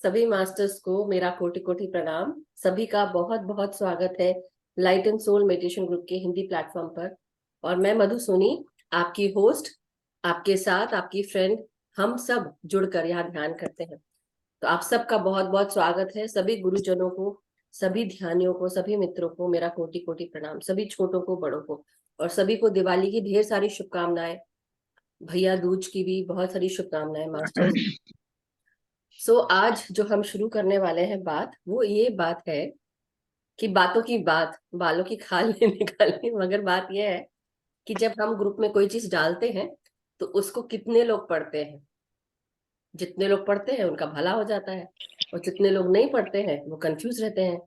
सभी मास्टर्स को मेरा कोटि कोटि प्रणाम। सभी का बहुत बहुत स्वागत है light and soul meditation group के हिंदी प्लेटफॉर्म पर। और मैं मधु सोनी, आपकी होस्ट, आपके साथ आपकी फ्रेंड, हम सब जुड़कर यहाँ ध्यान करते हैं। तो आप सबका बहुत बहुत स्वागत है। सभी गुरुजनों को, सभी ध्यानियों को, सभी मित्रों को मेरा कोटि कोटि प्रणाम। सभी छोटों को, बड़ों को, और सभी को दिवाली की ढेर सारी शुभकामनाएं। भैया दूज की भी बहुत सारी शुभकामनाएं मास्टर्स। आज जो हम शुरू करने वाले हैं बात, वो ये बात है कि बातों की बात बालों की खाल नहीं निकालनी, मगर बात यह है कि जब हम ग्रुप में कोई चीज डालते हैं तो उसको कितने लोग पढ़ते हैं। जितने लोग पढ़ते हैं उनका भला हो जाता है, और जितने लोग नहीं पढ़ते हैं वो कंफ्यूज रहते हैं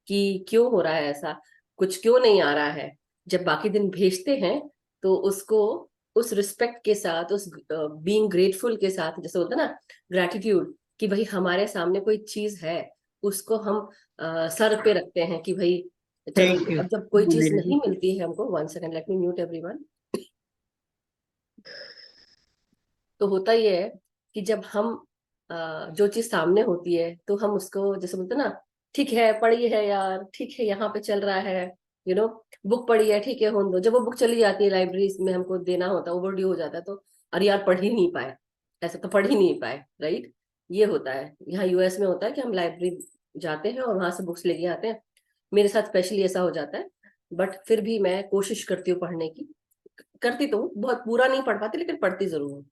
कि क्यों हो रहा है ऐसा, कुछ क्यों नहीं आ रहा है। जब बाकी दिन भेजते हैं तो उसको उस रिस्पेक्ट के साथ, उस बीइंग ग्रेटफुल के साथ, जैसे होता है ना, ग्रैटिट्यूड, कि भाई हमारे सामने कोई चीज है, उसको हम सर पे रखते हैं कि भाई चलो। थैंक यू अब जब कोई चीज मेरे नहीं मिलती है हमको, 1 second, let me mute everyone. तो होता ही है कि जब हम जो चीज सामने होती है तो हम उसको, जैसे बोलते हैं ना, ठीक है पढ़ी है यार, ठीक है यहाँ पे चल रहा है, बुक पढ़ी है, ठीक है होने दो। जब वो बुक चली जाती है लाइब्रेरी में, हमको देना होता है, ओवरड्यू हो जाता है, तो अरे यार पढ़ ही नहीं पाए, ऐसा तो पढ़ ही नहीं पाए, राइट। ये होता है यहाँ यूएस में, होता है कि हम लाइब्रेरी जाते हैं और वहां से बुक्स लेके आते हैं। मेरे साथ स्पेशली ऐसा हो जाता है, बट फिर भी मैं कोशिश करती हूँ पढ़ने की। करती तो हूँ, बहुत पूरा नहीं पढ़ पाती, लेकिन पढ़ती जरूर हूँ।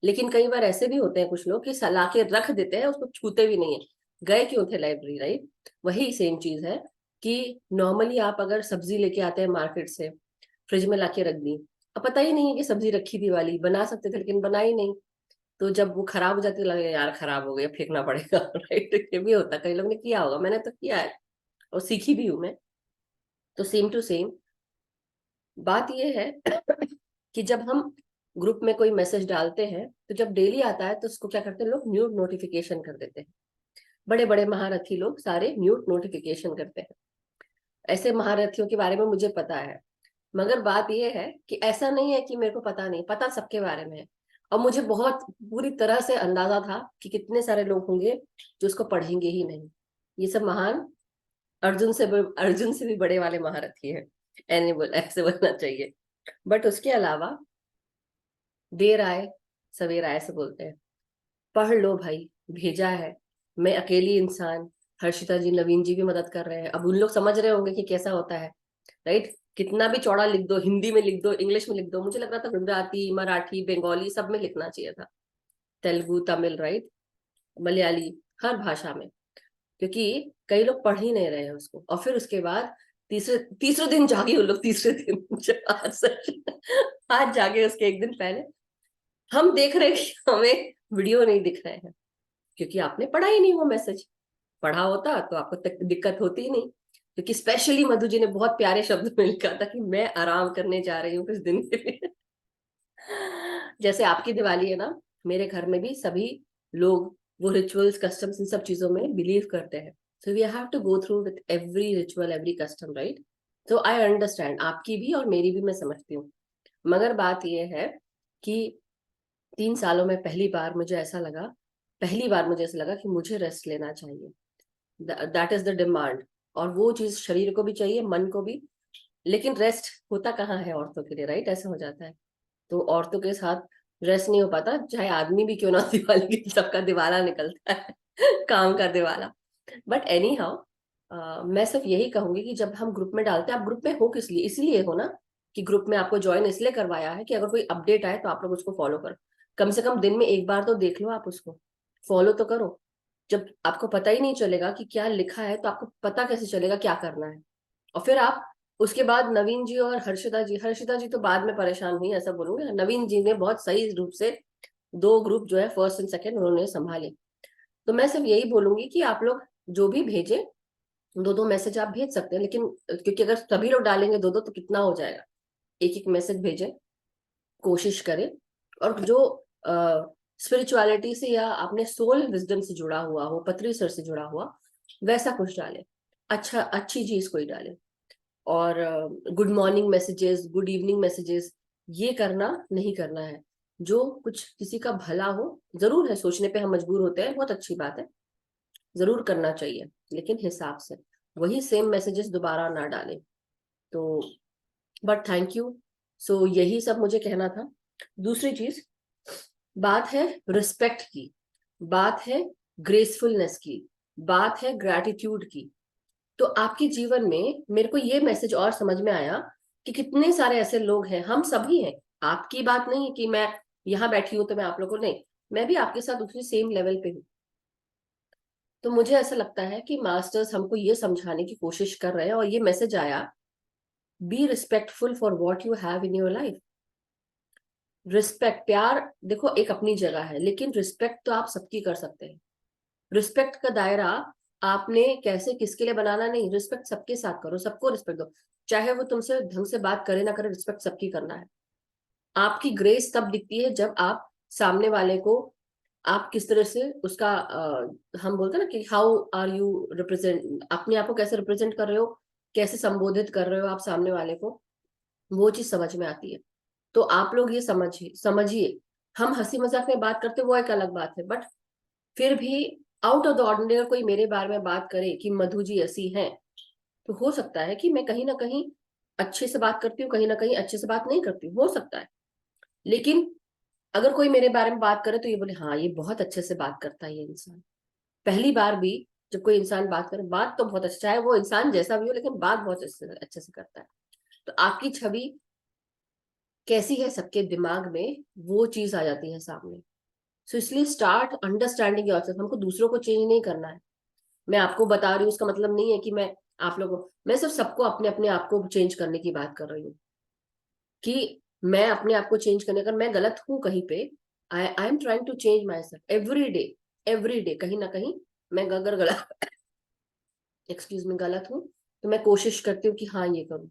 लेकिन कई बार ऐसे भी होते हैं कुछ लोग कि सला के रख देते हैं, उसको छूते भी नहीं है। गए क्यों थे लाइब्रेरी, राइट। वही सेम चीज है कि नॉर्मली आप अगर सब्जी लेके आते हैं मार्केट से, फ्रिज में लाके रख दी, अब पता ही नहीं है कि सब्जी रखी थी वाली, बना सकते थे लेकिन बनाई नहीं। तो जब वो खराब हो जाती है, लगे यार खराब हो गया, फेंकना पड़ेगा राइट। ये भी होता है, कई लोग ने किया होगा, मैंने तो किया है और सीखी भी हूं मैं। तो सेम टू सेम बात ये है कि जब हम ग्रुप में कोई मैसेज डालते हैं तो जब डेली आता है तो उसको क्या करते हैं लोग, म्यूट नोटिफिकेशन कर देते हैं। बड़े बड़े महारथी लोग सारे म्यूट नोटिफिकेशन करते हैं। ऐसे महारथियों के बारे में मुझे पता है, मगर बात यह है कि ऐसा नहीं है कि मेरे को पता नहीं, पता सबके बारे में है। और मुझे बहुत पूरी तरह से अंदाजा था कि कितने सारे लोग होंगे जो उसको पढ़ेंगे ही नहीं। ये सब महान अर्जुन से भी बड़े वाले महारथी हैं, ऐसे बोलना चाहिए। बट उसके अलावा देर आए सवेर आए से बोलते हैं। पढ़ लो भाई, भेजा है। मैं अकेली इंसान, हर्षिता जी, नवीन जी भी मदद कर रहे हैं। अब उन लोग समझ रहे होंगे कि कैसा होता है, राइट। कितना भी चौड़ा लिख दो, हिंदी में लिख दो, इंग्लिश में लिख दो, मुझे लग रहा था गुजराती, मराठी, बंगाली सब में लिखना चाहिए था, तेलुगु, तमिल, राइट, मलयाली, हर भाषा में। क्योंकि कई लोग पढ़ ही नहीं रहे हैं उसको। और फिर उसके बाद तीसरे तीसरे दिन जागे वो लोग, तीसरे दिन जब आज जागे उसके एक दिन पहले हम देख रहे हैं कि हमें वीडियो नहीं दिख रहे हैं, क्योंकि आपने पढ़ा ही नहीं वो मैसेज। पढ़ा होता तो आपको दिक्कत होती ही नहीं। क्योंकि स्पेशली मधु जी ने बहुत प्यारे शब्द में लिखा था कि मैं आराम करने जा रही हूँ कुछ दिन के लिए। जैसे आपकी दिवाली है ना, मेरे घर में भी सभी लोग वो रिचुअल्स, कस्टम्स, इन सब चीजों में बिलीव करते हैं। So we have to go through with every ritual, every custom, right. तो आई अंडरस्टैंड आपकी भी और मेरी भी, मैं समझती हूँ। मगर बात यह है कि 3 सालों में पहली बार मुझे ऐसा लगा कि मुझे रेस्ट लेना चाहिए। That is the demand. और वो चीज शरीर को भी चाहिए, मन को भी। लेकिन रेस्ट होता कहाँ है औरतों के लिए, राइट। ऐसा हो जाता है। तो औरतों के साथ रेस्ट नहीं हो पाता, चाहे आदमी भी क्यों ना दिवाली की, सबका दिवाला निकलता है काम का दिवाला। बट एनी हाउ, मैं सिर्फ यही कहूंगी कि जब हम ग्रुप में डालते हैं, आप ग्रुप में हो किस लिए, इसीलिए हो ना, कि ग्रुप में आपको ज्वाइन इसलिए करवाया है कि अगर कोई अपडेट आए तो आप लोग उसको फॉलो करो। कम से कम दिन में एक बार तो देख लो, आप उसको फॉलो तो करो। जब आपको पता ही नहीं चलेगा कि क्या लिखा है तो आपको पता कैसे चलेगा क्या करना है। और फिर आप उसके बाद नवीन जी और हर्षिता जी तो बाद में परेशान हुई, ऐसा बोलूंगी। नवीन जी ने बहुत सही रूप से 2 ग्रुप जो है, फर्स्ट एंड सेकंड, उन्होंने संभाले। तो मैं सिर्फ यही बोलूंगी कि आप लोग जो भी भेजें, 2-2 मैसेज आप भेज सकते हैं, लेकिन क्योंकि अगर सभी लोग डालेंगे 2-2 तो कितना हो जाएगा। एक एक मैसेज भेजें, कोशिश करें। और जो स्पिरिचुअलिटी से या अपने सोल विजडम से जुड़ा हुआ हो, पत्री सर से जुड़ा हुआ, वैसा कुछ डालें। अच्छा, अच्छी चीज कोई डालें। और good morning messages, good evening messages, ये करना नहीं करना है। जो कुछ किसी का भला हो, जरूर है सोचने पे हम मजबूर होते हैं, बहुत अच्छी बात है। जरूर करना चाहिए, लेकिन हिसाब से, वही सेम मैसेजेस दोबारा ना डालें। तो बट थैंक यू। सो यही सब मुझे कहना था। दूसरी चीज, बात है रिस्पेक्ट की, बात है ग्रेसफुलनेस की, बात है ग्रैटिट्यूड की। तो आपके जीवन में मेरे को ये मैसेज और समझ में आया कि कितने सारे ऐसे लोग हैं, हम सभी हैं। आपकी बात नहीं है कि मैं यहाँ बैठी हूं तो मैं आप लोगों को नहीं, मैं भी आपके साथ उसी सेम लेवल पे हूँ। तो मुझे ऐसा लगता है कि मास्टर्स हमको ये समझाने की कोशिश कर रहे हैं, और ये मैसेज आया, be respectful for what you have in your life. Respect, प्यार देखो एक अपनी जगह है, लेकिन रिस्पेक्ट तो आप सबकी कर सकते हैं। रिस्पेक्ट का दायरा आपने कैसे किसके लिए बनाना नहीं, रिस्पेक्ट सबके साथ करो, सबको रिस्पेक्ट दो। चाहे वो तुमसे ढंग से बात करे ना करे, रिस्पेक्ट सबकी करना है। आपकी ग्रेस तब दिखती है जब आप सामने वाले को, आप किस तरह से उसका हम बोलते हैं ना कि हाउ आर यू रिप्रेजेंट, अपने आप को कैसे रिप्रेजेंट कर रहे हो, कैसे संबोधित कर रहे हो आप सामने वाले को, वो चीज समझ में आती है। तो आप लोग ये समझिए, हम हंसी मजाक में बात करते वो एक अलग बात है, बट फिर भी आउट ऑफ द ऑर्डिनरी अगर कोई मेरे बारे में बात करे कि मधु जी ऐसी हैं, तो हो सकता है कि मैं कहीं ना कहीं अच्छे से बात करती हूँ, कहीं ना कहीं अच्छे से बात नहीं करती हूँ, हो सकता है। लेकिन अगर कोई मेरे बारे में बात करे तो ये बोले हाँ ये बहुत अच्छे से बात करता है ये इंसान। पहली बार भी जब कोई इंसान बात करे, बात तो बहुत अच्छा, चाहे वो इंसान जैसा भी हो, लेकिन बात बहुत अच्छे से करता है। तो आपकी छवि कैसी है सबके दिमाग में, वो चीज आ जाती है सामने। सो इसलिए स्टार्ट अंडरस्टैंडिंग योरसेल्फ। हमको दूसरों को चेंज नहीं करना है। मैं आपको बता रही हूँ, उसका मतलब नहीं है कि मैं आप लोगों, मैं सिर्फ सबको अपने अपने आप को चेंज करने की बात कर रही हूँ कि मैं अपने आप को चेंज करने, अगर मैं गलत हूँ कहीं पे, I am trying to change myself every day. Every day कहीं ना कहीं मैं अगर गलत एक्सक्यूज में गलत हूँ, तो मैं कोशिश करती हूँ कि हाँ ये करूँ।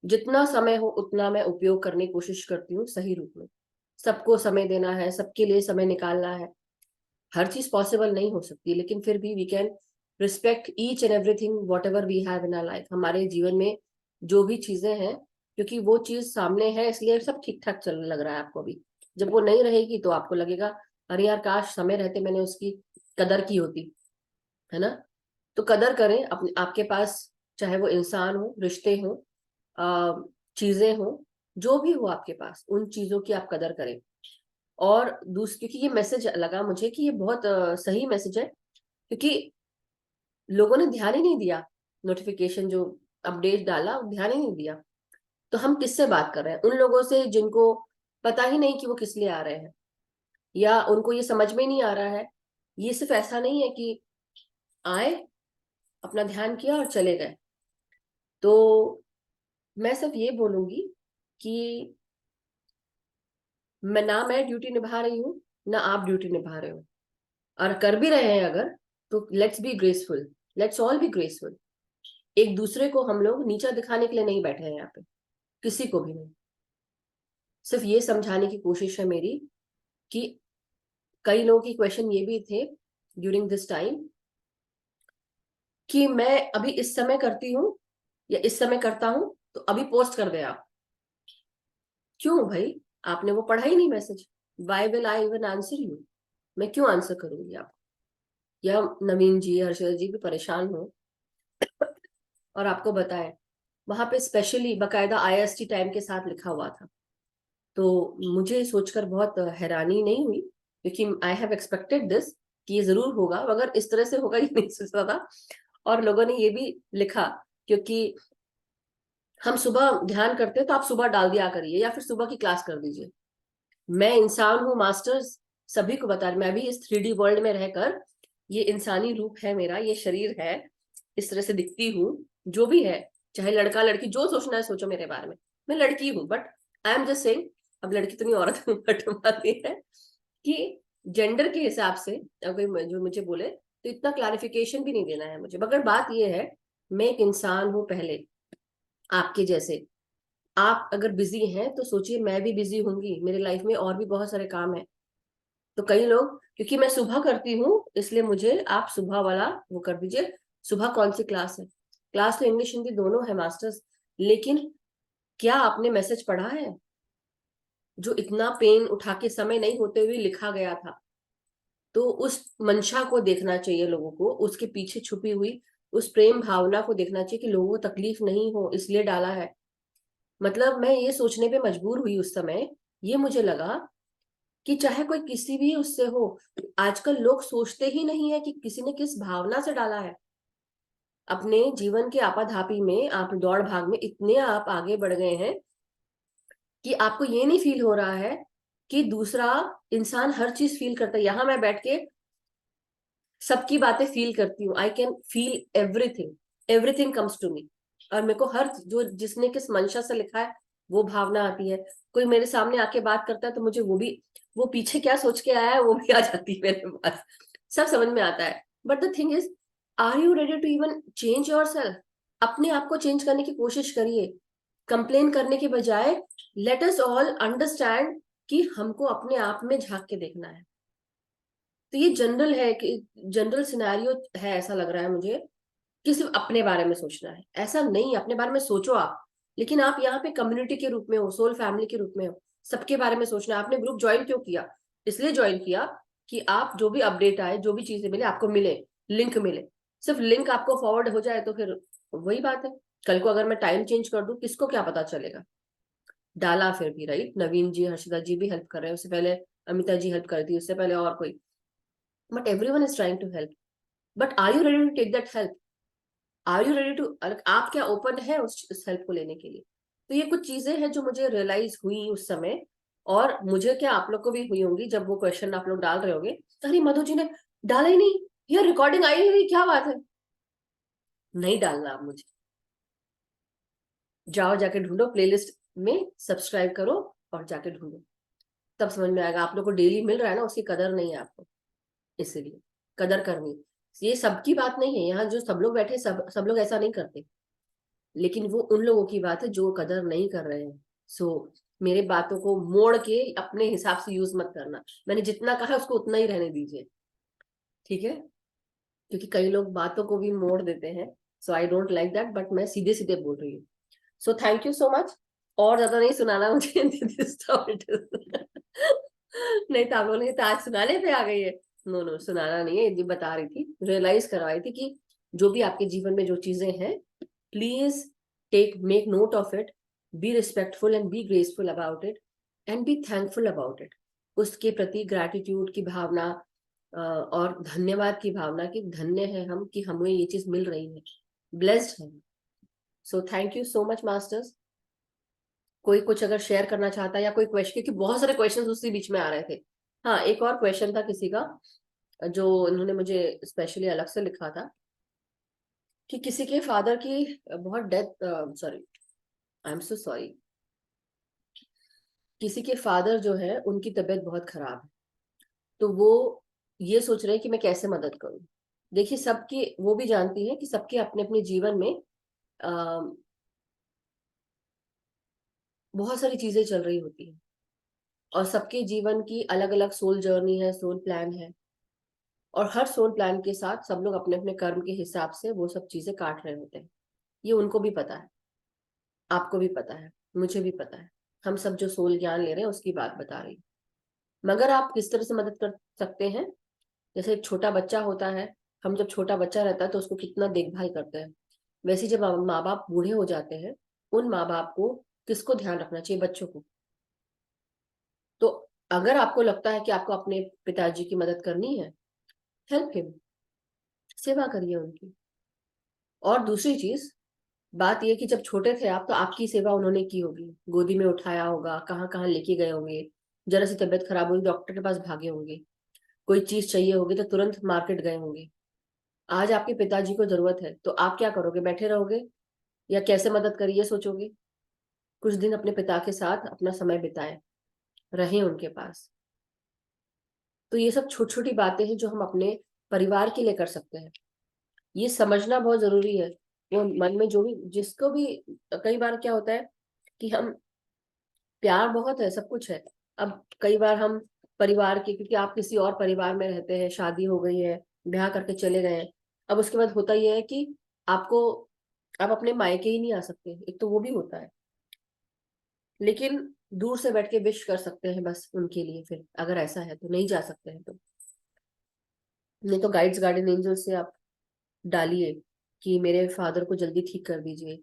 जितना समय हो उतना मैं उपयोग करने की कोशिश करती हूँ सही रूप में। सबको समय देना है, सबके लिए समय निकालना है। हर चीज पॉसिबल नहीं हो सकती, लेकिन फिर भी we can respect each and everything whatever we have in our life. हमारे जीवन में जो भी चीजें हैं, क्योंकि वो चीज सामने है इसलिए सब ठीक ठाक चलने लग रहा है आपको अभी। जब वो नहीं रहेगी तो आपको लगेगा अरे यार काश समय रहते मैंने उसकी कदर की होती, है ना। तो कदर करें अपने, आपके पास चाहे वो इंसान हो, रिश्ते हो, चीजें हो, जो भी हो आपके पास, उन चीजों की आप कदर करें। और दूसरी, क्योंकि ये मैसेज लगा मुझे कि ये बहुत सही मैसेज है, क्योंकि लोगों ने ध्यान ही नहीं दिया। नोटिफिकेशन जो अपडेट डाला ध्यान ही नहीं दिया। तो हम किससे बात कर रहे हैं? उन लोगों से जिनको पता ही नहीं कि वो किस लिए आ रहे हैं, या उनको ये समझ में नहीं आ रहा है। ये सिर्फ ऐसा नहीं है कि आए, अपना ध्यान किया और चले गए। तो मैं सिर्फ ये बोलूंगी कि मैं ड्यूटी निभा रही हूँ, ना आप ड्यूटी निभा रहे हो। और कर भी रहे हैं अगर, तो let's be graceful, let's all B graceful. एक दूसरे को हम लोग नीचा दिखाने के लिए नहीं बैठे हैं यहाँ पे, किसी को भी नहीं। सिर्फ ये समझाने की कोशिश है मेरी कि कई लोगों की क्वेश्चन ये भी थे ड्यूरिंग दिस टाइम कि मैं अभी इस समय करती हूँ या इस समय करता हूँ, तो अभी पोस्ट कर दे आप। क्यों भाई? आपने वो पढ़ा ही नहीं message. Why will I even answer you? मैं क्यों आंसर करूंगी आप? या नवीन जी, हर्षद जी भी परेशान हो और आपको बताएं, वहां पे स्पेशली बकायदा आईएसटी टाइम के साथ लिखा हुआ था। तो मुझे सोचकर बहुत हैरानी नहीं हुई, क्योंकि आई हैव एक्सपेक्टेड दिस कि ये जरूर होगा, मगर इस तरह से होगा ये नहीं सोचा था। और लोगों ने ये भी लिखा, क्योंकि हम सुबह ध्यान करते हैं तो आप सुबह डाल दिया करिए या फिर सुबह की क्लास कर दीजिए। मैं इंसान हूँ मास्टर्स, सभी को बता रही, मैं भी इस 3D वर्ल्ड में रहकर, ये इंसानी रूप है मेरा, ये शरीर है, इस तरह से दिखती हूँ, जो भी है, चाहे लड़का लड़की जो सोचना है सोचो मेरे बारे में। मैं लड़की हूँ, but I am just saying, अब लड़की तो नहीं औरत बट बात ये है कि जेंडर के हिसाब से अगर जो मुझे बोले तो इतना क्लैरिफिकेशन भी नहीं देना है मुझे, मगर बात ये है, मैं एक इंसान हूँ पहले, आपके जैसे। आप अगर बिजी हैं तो सोचिए मैं भी बिजी होंगी, मेरे लाइफ में और भी बहुत सारे काम है। तो कई लोग, क्योंकि मैं सुबह करती हूँ इसलिए मुझे आप सुबह वाला वो कर दीजिए। सुबह कौन सी क्लास है? क्लास तो इंग्लिश हिंदी दोनों है मास्टर्स, लेकिन क्या आपने मैसेज पढ़ा है जो इतना पेन उठा के समय नहीं होते हुए लिखा गया था? तो उस मंशा को देखना चाहिए लोगों को, उसके पीछे छुपी हुई उस प्रेम भावना को देखना चाहिए कि लोगों को तकलीफ नहीं हो इसलिए डाला है। मतलब मैं ये सोचने पे मजबूर हुई उस समय, ये मुझे लगा कि चाहे कोई किसी भी उससे हो, आजकल लोग सोचते ही नहीं है कि किसी ने किस भावना से डाला है। अपने जीवन के आपाधापी में, आप दौड़ भाग में इतने आप आगे बढ़ गए हैं कि आपको ये नहीं फील हो रहा है कि दूसरा इंसान हर चीज फील करता है। यहां मैं बैठ के सबकी बातें फील करती हूँ, I can feel everything, everything comes to me. और मेरे को हर जो जिसने किस मंशा से लिखा है वो भावना आती है। कोई मेरे सामने आके बात करता है तो मुझे वो भी, वो पीछे क्या सोच के आया है वो भी आ जाती है मेरे पास, सब समझ में आता है। But the thing is, are you ready to even change yourself? अपने आप को चेंज करने की कोशिश करिए। कंप्लेन करने के बजाय लेट अस ऑल अंडरस्टैंड कि हमको अपने आप में झांक के देखना है। तो ये जनरल है कि जनरल सिनेरियो है, ऐसा लग रहा है मुझे कि सिर्फ अपने बारे में सोचना है। ऐसा नहीं, अपने बारे में सोचो आप, लेकिन आप यहाँ पे कम्युनिटी के रूप में हो, सोल फैमिली के रूप में हो, सबके बारे में सोचना है। आपने ग्रुप ज्वाइन क्यों किया? इसलिए ज्वाइन किया कि आप जो भी अपडेट आए, जो भी चीजें मिले आपको मिले, लिंक मिले। सिर्फ लिंक आपको फॉरवर्ड हो जाए तो फिर वही बात है। कल को अगर मैं टाइम चेंज कर दूं, किसको क्या पता चलेगा? डाला फिर भी, राइट, नवीन जी, हर्षिता जी भी हेल्प कर रहे हैं, उससे पहले अमिता जी हेल्प कर थी, उससे पहले और कोई। But everyone is trying to help. But are you ready to take that help? Are you ready to, आप क्या ओपन है उस हेल्प को लेने के लिए? तो ये कुछ चीजें हैं जो मुझे रियलाइज हुई उस समय। और मुझे क्या, आप लोग को भी हुई होंगी जब वो क्वेश्चन आप लोग डाल रहे होंगे, अरे मधु जी ने डाला ही नहीं, ये रिकॉर्डिंग आई ही नहीं, क्या बात है? नहीं डालना आप मुझे, जाओ जाके ढूंढो प्लेलिस्ट में, सब्सक्राइब करो और जाके ढूंढो, तब समझ में आएगा। आप लोग को डेली मिल रहा है ना, उसकी कदर नहीं है आपको, इसीलिए कदर करनी। ये सबकी बात नहीं है, यहाँ जो सब लोग बैठे सब लोग ऐसा नहीं करते, लेकिन वो उन लोगों की बात है जो कदर नहीं कर रहे हैं। सो मेरे बातों को मोड़ के अपने हिसाब से यूज मत करना। मैंने जितना कहा उसको उतना ही रहने दीजिए, ठीक है? क्योंकि कई लोग बातों को भी मोड़ देते हैं, so I don't like that, but मैं सीधे सीधे बोल रही हूँ। So thank you so much. और ज्यादा नहीं सुनाना मुझे This is how it is. नहीं तो आप लोगों ने तो आज सुनाने पे आ गई है। नो नो, सुनाना नहीं है, ये बता रही थी, रियलाइज करवाई थी कि जो भी आपके जीवन में जो चीजें हैं, please make note of it, be respectful and be graceful about it, and be thankful about it। उसके प्रति ग्रैटिट्यूड की भावना, और धन्यवाद की भावना कि धन्य है हम कि हमें ये चीज मिल रही है, ब्लेस्ड है। सो thank you so much masters. कोई कुछ अगर शेयर करना चाहता है या कोई क्वेश्चन, क्योंकि बहुत सारे क्वेश्चन उसी बीच में आ रहे थे। हाँ, एक और क्वेश्चन था किसी का, जो इन्होंने मुझे स्पेशली अलग से लिखा था कि किसी के फादर की बहुत death, sorry, I am so sorry, किसी के फादर जो है उनकी तबीयत बहुत खराब है, तो वो ये सोच रहे हैं कि मैं कैसे मदद करूं। देखिए, सबकी, वो भी जानती है कि सबके अपने अपने जीवन में आ, बहुत सारी चीजें चल रही होती है, और सबके जीवन की अलग अलग सोल जर्नी है, सोल प्लान है। और हर सोल प्लान के साथ सब लोग अपने अपने कर्म के हिसाब से वो सब चीजें काट रहे होते हैं। ये उनको भी पता है, आपको भी पता है, मुझे भी पता है। हम सब जो सोल ज्ञान ले रहे हैं उसकी बात बता रही हूँ। मगर आप किस तरह से मदद कर सकते हैं? जैसे एक छोटा बच्चा होता है, हम जब छोटा बच्चा रहता है तो उसको कितना देखभाल करते हैं, वैसे जब माँ बाप बूढ़े हो जाते हैं, उन माँ बाप को किसको ध्यान रखना चाहिए? बच्चों को। तो अगर आपको लगता है कि आपको अपने पिताजी की मदद करनी है, हेल्प हिम, सेवा करिए उनकी। और दूसरी चीज, बात यह कि जब छोटे थे आप, तो आपकी सेवा उन्होंने की होगी, गोदी में उठाया होगा, कहाँ कहाँ लेके गए होंगे, जरा सी तबीयत खराब हुई डॉक्टर के पास भागे होंगे, कोई चीज चाहिए होगी तो तुरंत मार्केट गए होंगे। आज आपके पिताजी को जरूरत है तो आप क्या करोगे? बैठे रहोगे या कैसे मदद करिए सोचोगे? कुछ दिन अपने पिता के साथ अपना समय बिताएं, रहें उनके पास। तो ये सब छोटी छोटी बातें हैं जो हम अपने परिवार के लिए कर सकते हैं। ये समझना बहुत जरूरी है। वो मन में जो भी, जिसको भी, कई बार क्या होता है कि हम, प्यार बहुत है, सब कुछ है, अब कई बार हम परिवार के, क्योंकि आप किसी और परिवार में रहते हैं, शादी हो गई है, ब्याह करके चले गए हैं, अब उसके बाद होता यह है कि आपको, आप अपने मायके ही नहीं आ सकते, एक तो वो भी होता है। लेकिन दूर से बैठ के विश कर सकते हैं बस उनके लिए, फिर अगर ऐसा है तो, नहीं जा सकते हैं तो। नहीं तो गाइड्स गार्डन एंजल से आप डालिए कि मेरे फादर को जल्दी ठीक कर दीजिए,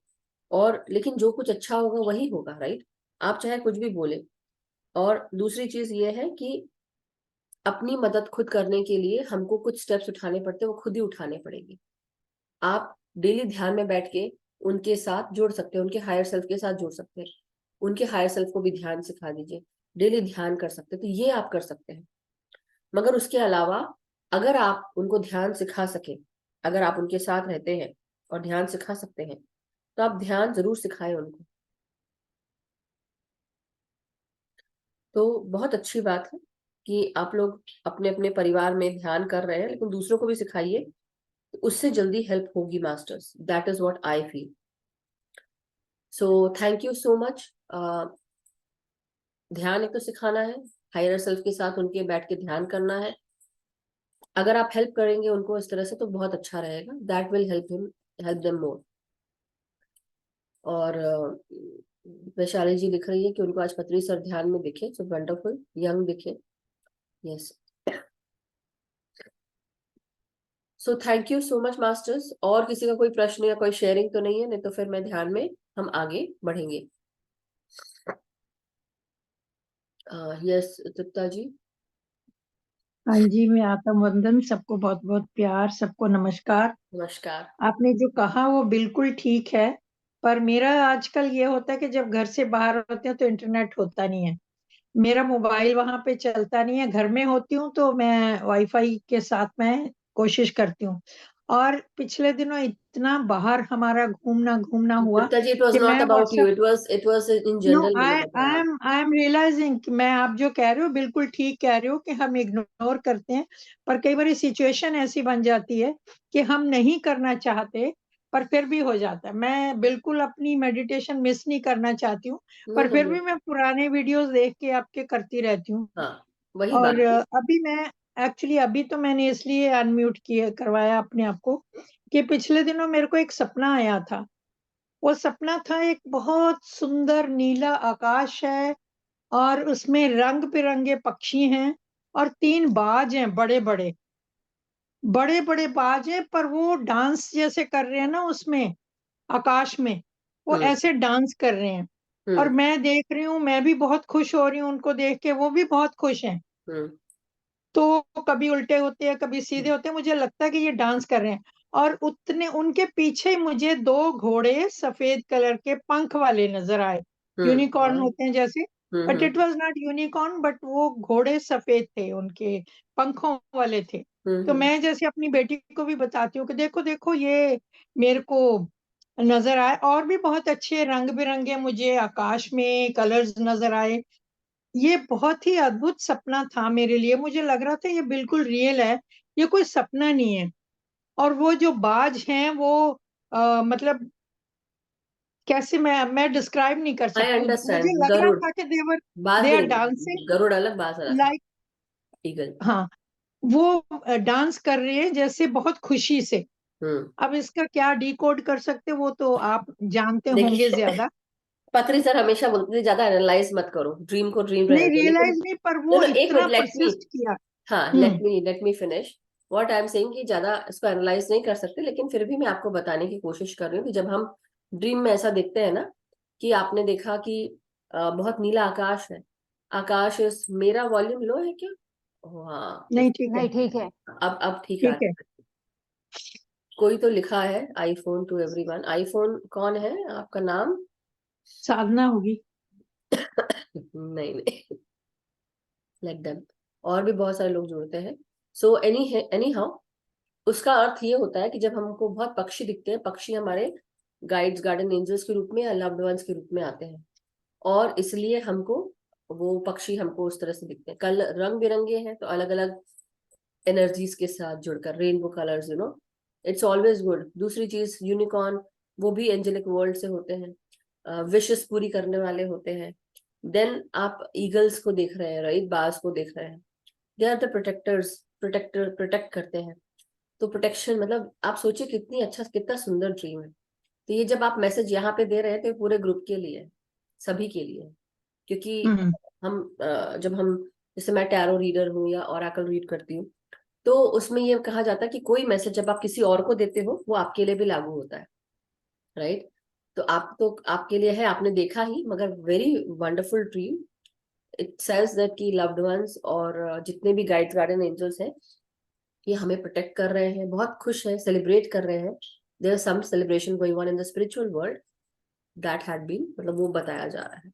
और लेकिन जो कुछ अच्छा होगा वही होगा, राइट? आप चाहे कुछ भी बोले। और दूसरी चीज ये है कि अपनी मदद खुद करने के लिए हमको कुछ स्टेप्स उठाने पड़ते हैं, वो खुद ही उठाने पड़ेंगे। आप डेली ध्यान में बैठ के उनके साथ जुड़ सकते हैं, उनके हायर सेल्फ के साथ जुड़ सकते हैं, उनके हायर सेल्फ को भी ध्यान सिखा दीजिए, डेली ध्यान कर सकते हैं, तो ये आप कर सकते हैं। मगर उसके अलावा अगर आप उनको ध्यान सिखा सके, अगर आप उनके साथ रहते हैं और ध्यान सिखा सकते हैं, तो आप ध्यान जरूर सिखाएं उनको। तो बहुत अच्छी बात है कि आप लोग अपने अपने परिवार में ध्यान कर रहे हैं, लेकिन दूसरों को भी सिखाइए, उससे जल्दी हेल्प होगी masters. That is what I feel. So thank you so much. ध्यान एक तो सिखाना है, हायर सेल्फ के साथ उनके बैठ के ध्यान करना है। अगर आप हेल्प करेंगे उनको इस तरह से तो बहुत अच्छा रहेगा, that will help them more. और वैशाली जी लिख रही है कि उनको आज पत्री सर ध्यान में दिखे, सो वंडरफुल, यंग दिखे। Yes, so thank you so much masters. और किसी का कोई प्रश्न या कोई शेयरिंग तो नहीं है? नहीं तो फिर मैं ध्यान में हम आगे बढ़ेंगे। यस तृप्ता जी। हाँ जी, मैं आतम वंदन, सबको बहुत बहुत प्यार, सबको नमस्कार। नमस्कार। आपने जो कहा वो बिल्कुल ठीक है, पर मेरा आजकल ये होता है कि जब घर से बाहर होते हैं तो इंटरनेट होता नहीं है, मेरा मोबाइल वहां पे चलता नहीं है। घर में होती हूँ तो मैं वाईफाई के साथ मैं कोशिश करती हूँ। और पिछले दिनों इतना बाहर हमारा घूमना घूमना हुआ तृप्ता जी, इट वाज कि नॉट मैं about you, WhatsApp it was in no general मैंने आई बताया। आई एम रियलाइजिंग कि मैं, आप जो कह रहे हो बिल्कुल ठीक कह रहे हो कि हम इग्नोर करते हैं, पर कई बार सिचुएशन ऐसी बन जाती है कि हम नहीं करना चाहते, पर फिर भी हो जाता है। मैं बिल्कुल अपनी मेडिटेशन मिस नहीं करना चाहती हूँ, नो पर नो फिर नो। भी मैं पुराने वीडियोस देख के आपके करती रहती हूँ। हाँ, वही और बात है। अभी मैं एक्चुअली अभी तो मैंने इसलिए अनम्यूट किया करवाया अपने आप को कि पिछले दिनों मेरे को एक सपना आया था। वो सपना था, एक बहुत सुंदर नीला आकाश है और उसमें रंग-बिरंगे पक्षी हैं और 3 बाज हैं बड़े-बड़े। बड़े-बड़े बाज हैं, पर वो डांस जैसे कर रहे हैं ना उसमें, आकाश में, वो हम्म। ऐसे डांस कर रहे हैं। और हम्म। मैं देख रही हूँ, मैं भी बहुत खुश हो रही हूँ उनको देख के, वो भी बहुत खुश हैं। हम्म। तो कभी उल्टे होते हैं, कभी सीधे होते हैं, मुझे लगता है कि ये डांस कर रहे हैं। और उतने उनके पीछे मुझे 2 घोड़े सफ़ेद कलर के पंख वाले नज़र आए। यूनिकॉर्न वाह। होते हैं जैसे, but hmm. It was not unicorn, but वो घोड़े सफ़ेद थे, उनके पंखों वाले थे। तो हम्म। मैं जैसे अपनी बेटी को भी बताती हूँ कि देखो, देखो ये मेरे को नज़र आए। और भी बहुत अच्छे रंग-बिरंगे मुझे आकाश में कलर्स नज़र आए। ये बहुत ही अद्भुत सपना था मेरे लिए, मुझे लग रहा था ये बिल्कुल रियल है, ये कोई सपना नहीं है। और वो जो बाज हैं वो मतलब कैसे मैं डिस्क्राइब नहीं कर आई सकती। मुझे अंडरस्टैंड। लग रहा गरुड़, था कि बाज दे आर नहीं, डांसिंग गरुड़ अलग, बाज अलग। Like, eagle. हाँ, वो डांस कर रहे हैं जैसे बहुत खुशी से। हम्म। अब इसका क्या डिकोड कर सकते वो तो आप जानते होंगे देखिए, ज़्यादा। पत्री सर हमेशा बोलते थे ज्यादा एनालाइज मत करो, ड्रीम को ड्रीम रहने नहीं दो, लेकिन रियलाइज़ नहीं, पर नो वो नो, एक इतना मिनट, लेट मी। परसिस्ट किया। हाँ, हुँ, let me finish. What I am saying कि ज्यादा इसको एनालाइज नहीं कर सकते, लेकिन फिर भी मैं आपको बताने की कोशिश कर रही हूँ कि जब हम ड्रीम में ऐसा देखते हैं ना, कि आपने देखा कि बहुत नीला आकाश है, आकाश मेरा वॉल्यूम लो है क्या? हाँ, नहीं ठीक है, नहीं ठीक है। अब ठीक आ ठीक रहा है। है। कोई तो लिखा है आईफोन टू एवरीवन। आईफोन कौन है आपका नाम? साधना होगी। नहीं नहीं, लेट देम। और भी बहुत सारे लोग जुड़ते हैं। सो एनी हाउ, उसका अर्थ ये होता है कि जब हमको बहुत पक्षी दिखते हैं, पक्षी हमारे गाइड्स गार्डन एंजल्स के रूप में या लव्ड वंस के रूप में आते हैं, और इसलिए हमको वो पक्षी हमको उस तरह से दिखते हैं। कल रंग बिरंगे हैं तो अलग अलग एनर्जीज के साथ जुड़कर rainbow colours, it's always good. दूसरी चीज, यूनिकॉर्न, वो भी एंजेलिक वर्ल्ड से होते हैं, विशेस पूरी करने वाले होते हैं। देन आप ईगल्स को देख रहे हैं, राइट, बाज को देख रहे हैं, they are the protectors, protect करते हैं। तो प्रोटेक्शन मतलब आप सोचिए कितनी अच्छा, कितना सुंदर ड्रीम है। तो ये जब आप मैसेज यहाँ पे दे रहे हैं तो ये पूरे ग्रुप के लिए है, सभी के लिए है। क्योंकि हुँ, जब हम, जैसे मैं टैरो रीडर हूँ या ओरेकल रीड करती हूँ, तो उसमें ये कहा जाता है कि कोई मैसेज जब आप किसी और को देते हो वो आपके लिए भी लागू होता है, राइट? तो आपके लिए है, आपने देखा ही, मगर very wonderful dream. It sense that की लव्ड वंस और जितने भी गाइड्स गार्डियन एंजल्स हैं ये हमें प्रोटेक्ट कर रहे हैं, बहुत खुश है, सेलिब्रेट कर रहे हैं। There some celebration going on in the spiritual world that had been, मतलब वो बताया जा रहा है,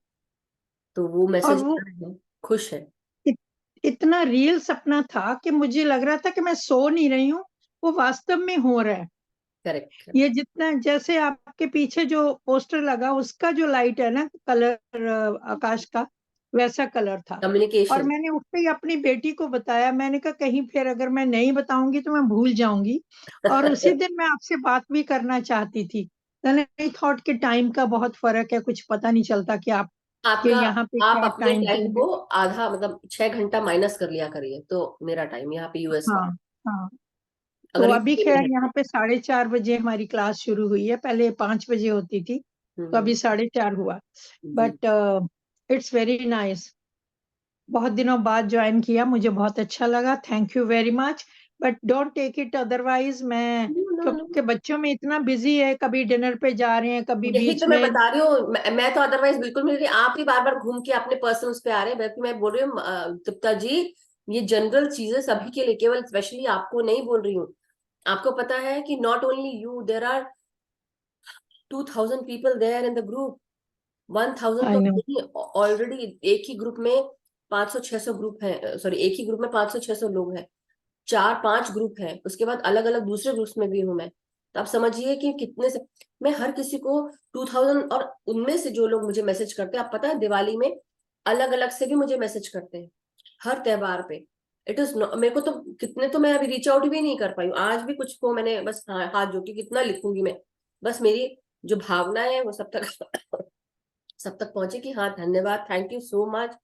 तो वो और मैसेज वो है, खुश है। इत, इतना रियल सपना था कि मुझे लग रहा था कि मैं सो नहीं रही हूँ, वो वास्तव में हो रहा है। करेक्ट। ये जितना जैसे आपके पीछे जो पोस्टर लगा उसका जो लाइट है ना, कलर आकाश का, वैसा कलर था। और कम्युनिकेशन। मैंने उससे ही अपनी बेटी को बताया, मैंने कहा कहीं फिर अगर मैं नहीं बताऊंगी तो मैं भूल जाऊंगी। और उसी दिन मैं आपसे बात भी करना चाहती थी। आई थॉट कि टाइम का बहुत फर्क है, कुछ पता नहीं चलता कि आप के आपका, यहाँ पे आप क्या अपने टाइम टाइम जोन है। को आधा, मतलब 6 घंटा माइनस कर लिया करिए, तो मेरा टाइम यहाँ पे यूएस का, हाँ, हाँ। तो अगर अभी यूके में खैर है। यहाँ पे 4:30 बजे हमारी क्लास शुरू हुई है, पहले 5 बजे होती थी, तो हम्म। अभी 4:30 हुआ। जी। But it's very nice. बहुत दिनों बाद ज्वाइन किया, मुझे बहुत अच्छा लगा, thank you very much. But don't take it otherwise, मैं नो नो नो, क्योंकि बच्चों में इतना बिजी है, कभी डिनर पे जा रहे हैं, कभी यही तो बीच मैं में। बता रही हूँ, मैं तो अदरवाइज बिल्कुल मिल रही, आप ही बार बार घूम के अपने पर्सन उस पे आ रहे हैं, बल्कि मैं बोल रही हूँ तृप्ता जी, ये जनरल चीजें सभी के लिए, केवल स्पेशली आपको नहीं बोल रही हूँ। आपको पता है कि not only you, there are 2,000 people there in the group. 1,000 I तो नो। नहीं, ऑलरेडी एक ही ग्रुप में 500-600 ग्रुप है, सॉरी एक ही ग्रुप में 500-600 लोग हैं, 4-5 ग्रुप हैं, उसके बाद अलग अलग दूसरे ग्रुप्स में भी हूं मैं। तो आप समझिए कि कितने से, मैं हर किसी को 2,000, और उनमें से जो लोग मुझे मैसेज करते हैं, आप पता है दिवाली में अलग अलग से भी मुझे मैसेज करते हैं, हर त्योहार पे। इट इज, मेरे को तो कितने, तो मैं अभी रीच आउट भी नहीं कर पाई हूँ। आज भी कुछ को मैंने बस हाथ जोड़ के कितना लिखूंगी मैं, बस मेरी जो भावना है वो सब तक सब तक पहुंचे कि हाँ धन्यवाद, थैंक यू सो मच।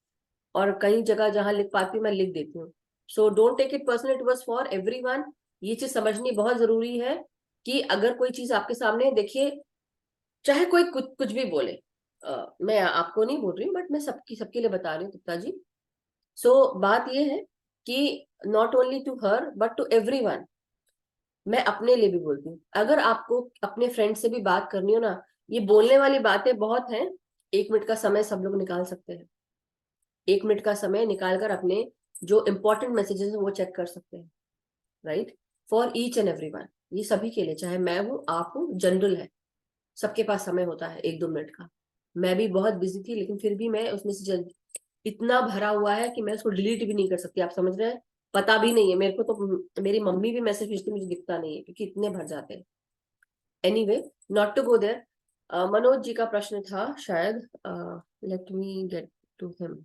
और कई जगह जहां लिख पाती हूँ मैं लिख देती हूँ। So don't take it personal, it was for everyone. ये चीज समझनी बहुत जरूरी है कि अगर कोई चीज आपके सामने है, देखिए, चाहे कोई कुछ कुछ भी बोले, मैं आपको नहीं बोल रही हूँ, बट मैं सबके लिए बता रही हूँ गुप्ता जी। बात ये है कि not only to her but to everyone, मैं अपने लिए भी बोलती हूँ, अगर आपको अपने फ्रेंड से भी बात करनी हो ना, ये बोलने वाली बातें बहुत हैं, 1 मिनट का समय सब लोग निकाल सकते हैं, 1 मिनट का समय निकालकर अपने जो इंपॉर्टेंट मैसेजेस है वो चेक कर सकते हैं, right? For each and every one, ये सभी के लिए, चाहे मैं हूँ, आप हूँ, जनरल है, सबके पास समय होता है 1-2 मिनट का। मैं भी बहुत बिजी थी, लेकिन फिर भी मैं उसमें से इतना भरा हुआ है कि मैं उसको डिलीट भी नहीं कर सकती, आप समझ रहे हैं? पता भी नहीं है मेरे को, तो मेरी मम्मी भी मैसेज भेजती, मुझे दिखता नहीं है क्योंकि इतने भर जाते हैं। Anyway, not to go there. Manoj ji का प्रश्न था शायद, let me get to him.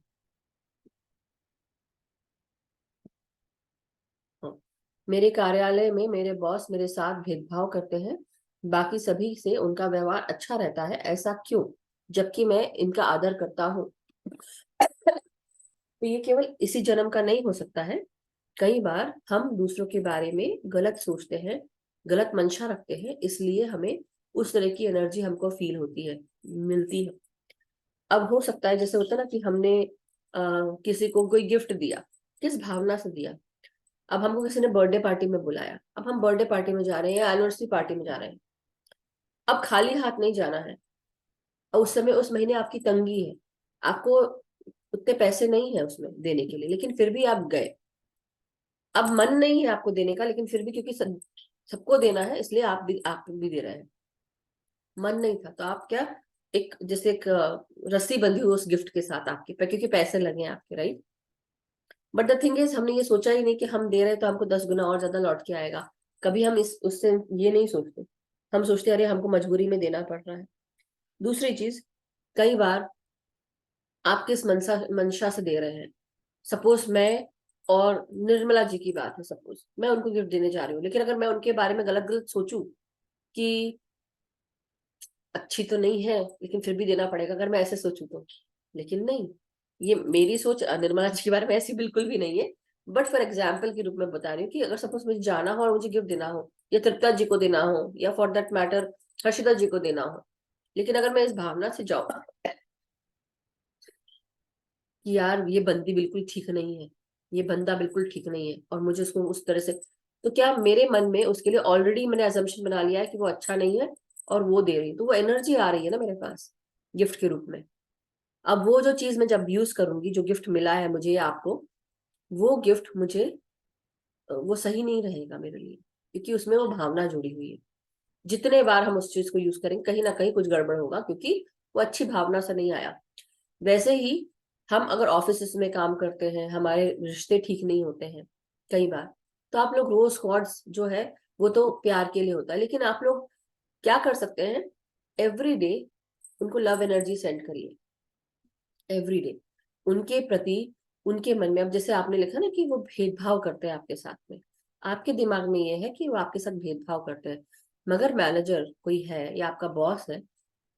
मेरे कार्यालय में मेरे बॉस मेरे साथ भेदभाव करते हैं, बाकी सभी से उनका व्यवहार अच्छा रहता है, ऐसा क्यों, जबकि मैं इनका आदर करता हूँ? तो ये केवल इसी जन्म का नहीं हो सकता है। कई बार हम दूसरों के बारे में गलत सोचते हैं, गलत मंशा रखते हैं, इसलिए हमें उस तरह की एनर्जी हमको फील होती है, मिलती है। अब हो सकता है जैसे होता है ना कि हमने किसी को कोई गिफ्ट दिया, किस भावना से दिया। अब हमको किसी ने बर्थडे पार्टी में बुलाया, अब हम बर्थडे पार्टी में जा रहे हैं या एनिवर्सरी पार्टी में जा रहे हैं, अब खाली हाथ नहीं जाना है। और उस समय उस महीने आपकी तंगी है, आपको उतने पैसे नहीं है उसमें देने के लिए, लेकिन फिर भी आप गए। अब मन नहीं है आपको देने का, लेकिन फिर भी क्योंकि सबको देना है, इसलिए आप भी दे रहे हैं। मन नहीं था तो आप क्या, एक जैसे एक रस्सी बंधी हुई उस गिफ्ट के साथ आपके पे, क्योंकि पैसे लगे हैं आपके, right? But the thing is, हमने ये सोचा ही नहीं कि हम दे रहे हैं तो हमको 10 गुना और ज्यादा लौट के आएगा। कभी हम इस उससे ये नहीं सोचते, हम सोचते अरे हमको मजबूरी में देना पड़ रहा है। दूसरी चीज, कई बार आप किस मनसा मंशा से दे रहे हैं। सपोज मैं और निर्मला जी की बात है, सपोज मैं उनको गिफ्ट देने जा रही हूँ, लेकिन अगर मैं उनके बारे में गलत गलत सोचूं कि अच्छी तो नहीं है लेकिन फिर भी देना पड़ेगा, अगर मैं ऐसे सोचूं तो, लेकिन नहीं, ये मेरी सोच निर्मला जी के बारे में ऐसी बिल्कुल भी नहीं है। बट फॉर एग्जाम्पल के रूप में बता रही हूँ कि अगर सपोज मुझे जाना हो और मुझे गिफ्ट देना हो, या तृप्ता जी को देना हो, या फॉर दैट मैटर हर्षिता जी को देना हो, लेकिन अगर मैं इस भावना से जाऊँ कि यार ये बंदी बिल्कुल ठीक नहीं है, ये बंदा बिल्कुल ठीक नहीं है और मुझे उसको उस तरह से, तो क्या मेरे मन में उसके लिए ऑलरेडी मैंने अजम्पशन बना लिया है कि वो अच्छा नहीं है और वो दे रही है, तो वो एनर्जी आ रही है ना मेरे पास गिफ्ट के रूप में। अब वो जो चीज मैं जब यूज करूंगी, जो गिफ्ट मिला है मुझे या आपको, वो गिफ्ट मुझे वो सही नहीं रहेगा मेरे लिए, क्योंकि उसमें वो भावना जुड़ी हुई है। जितने बार हम उस चीज को यूज करेंगे कहीं ना कहीं कुछ गड़बड़ होगा, क्योंकि वो अच्छी भावना से नहीं आया। वैसे ही हम अगर ऑफिस में काम करते हैं, हमारे रिश्ते ठीक नहीं होते हैं कई बार, तो आप लोग रोज कॉर्ड्स जो है वो तो प्यार के लिए होता है, लेकिन आप लोग क्या कर सकते हैं, एवरी डे उनको लव एनर्जी सेंड करिए, एवरी डे उनके प्रति। उनके मन में, अब जैसे आपने लिखा ना कि वो भेदभाव करते हैं आपके साथ में, आपके दिमाग में ये है कि वो आपके साथ भेदभाव करते हैं, मगर मैनेजर कोई है या आपका बॉस है,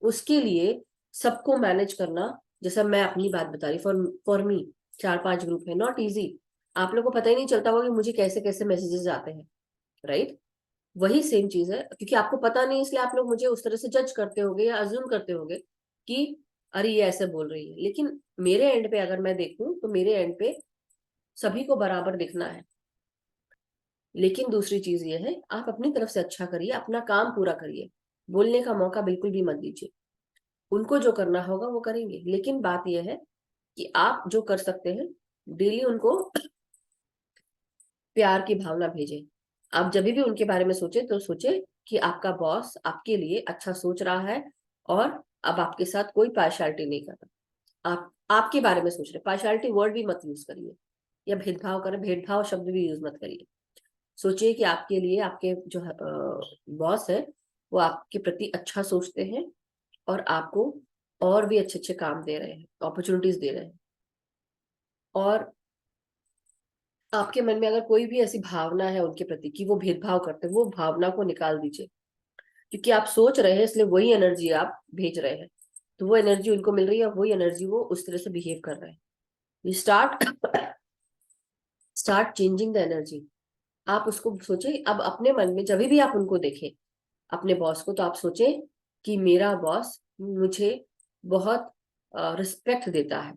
उसके लिए सबको मैनेज करना, जैसा मैं अपनी बात बता रही, फॉर मी 4-5 ग्रुप है, नॉट इजी। आप लोगों को पता ही नहीं चलता होगा कि मुझे कैसे कैसे मैसेजेस आते हैं, राइट। वही सेम चीज है, क्योंकि आपको पता नहीं इसलिए आप लोग मुझे उस तरह से जज करते होगे या अज्यूम करते होगे कि अरे ये ऐसे बोल रही है, लेकिन मेरे एंड पे अगर मैं देखूं तो मेरे एंड पे सभी को बराबर दिखना है। लेकिन दूसरी चीज ये है, आप अपनी तरफ से अच्छा करिए, अपना काम पूरा करिए, बोलने का मौका बिल्कुल भी मत दीजिए। उनको जो करना होगा वो करेंगे, लेकिन बात यह है कि आप जो कर सकते हैं, डेली उनको प्यार की भावना भेजें। आप जब भी उनके बारे में सोचे तो सोचे कि आपका बॉस आपके लिए अच्छा सोच रहा है, और अब आपके साथ कोई पार्शियलिटी नहीं कर रहा। आप आपके बारे में सोच रहे, पार्शियलिटी वर्ड भी मत यूज करिए, या भेदभाव करें, भेदभाव शब्द भी यूज मत करिए। सोचिए कि आपके लिए आपके जो बॉस है वो आपके प्रति अच्छा सोचते हैं, और आपको और भी अच्छे अच्छे काम दे रहे हैं, अपॉर्चुनिटीज दे रहे हैं। और आपके मन में अगर कोई भी ऐसी भावना है उनके प्रति कि वो भेदभाव करते हैं, वो भावना को निकाल दीजिए, क्योंकि आप सोच रहे हैं इसलिए वही एनर्जी आप भेज रहे हैं, तो वो एनर्जी उनको मिल रही है, वही एनर्जी वो उस तरह से बिहेव कर रहे हैं। You start changing the energy. आप उसको सोचे, अब अपने मन में जब भी आप उनको देखें, अपने बॉस को, तो आप सोचें कि मेरा बॉस मुझे बहुत रिस्पेक्ट देता है,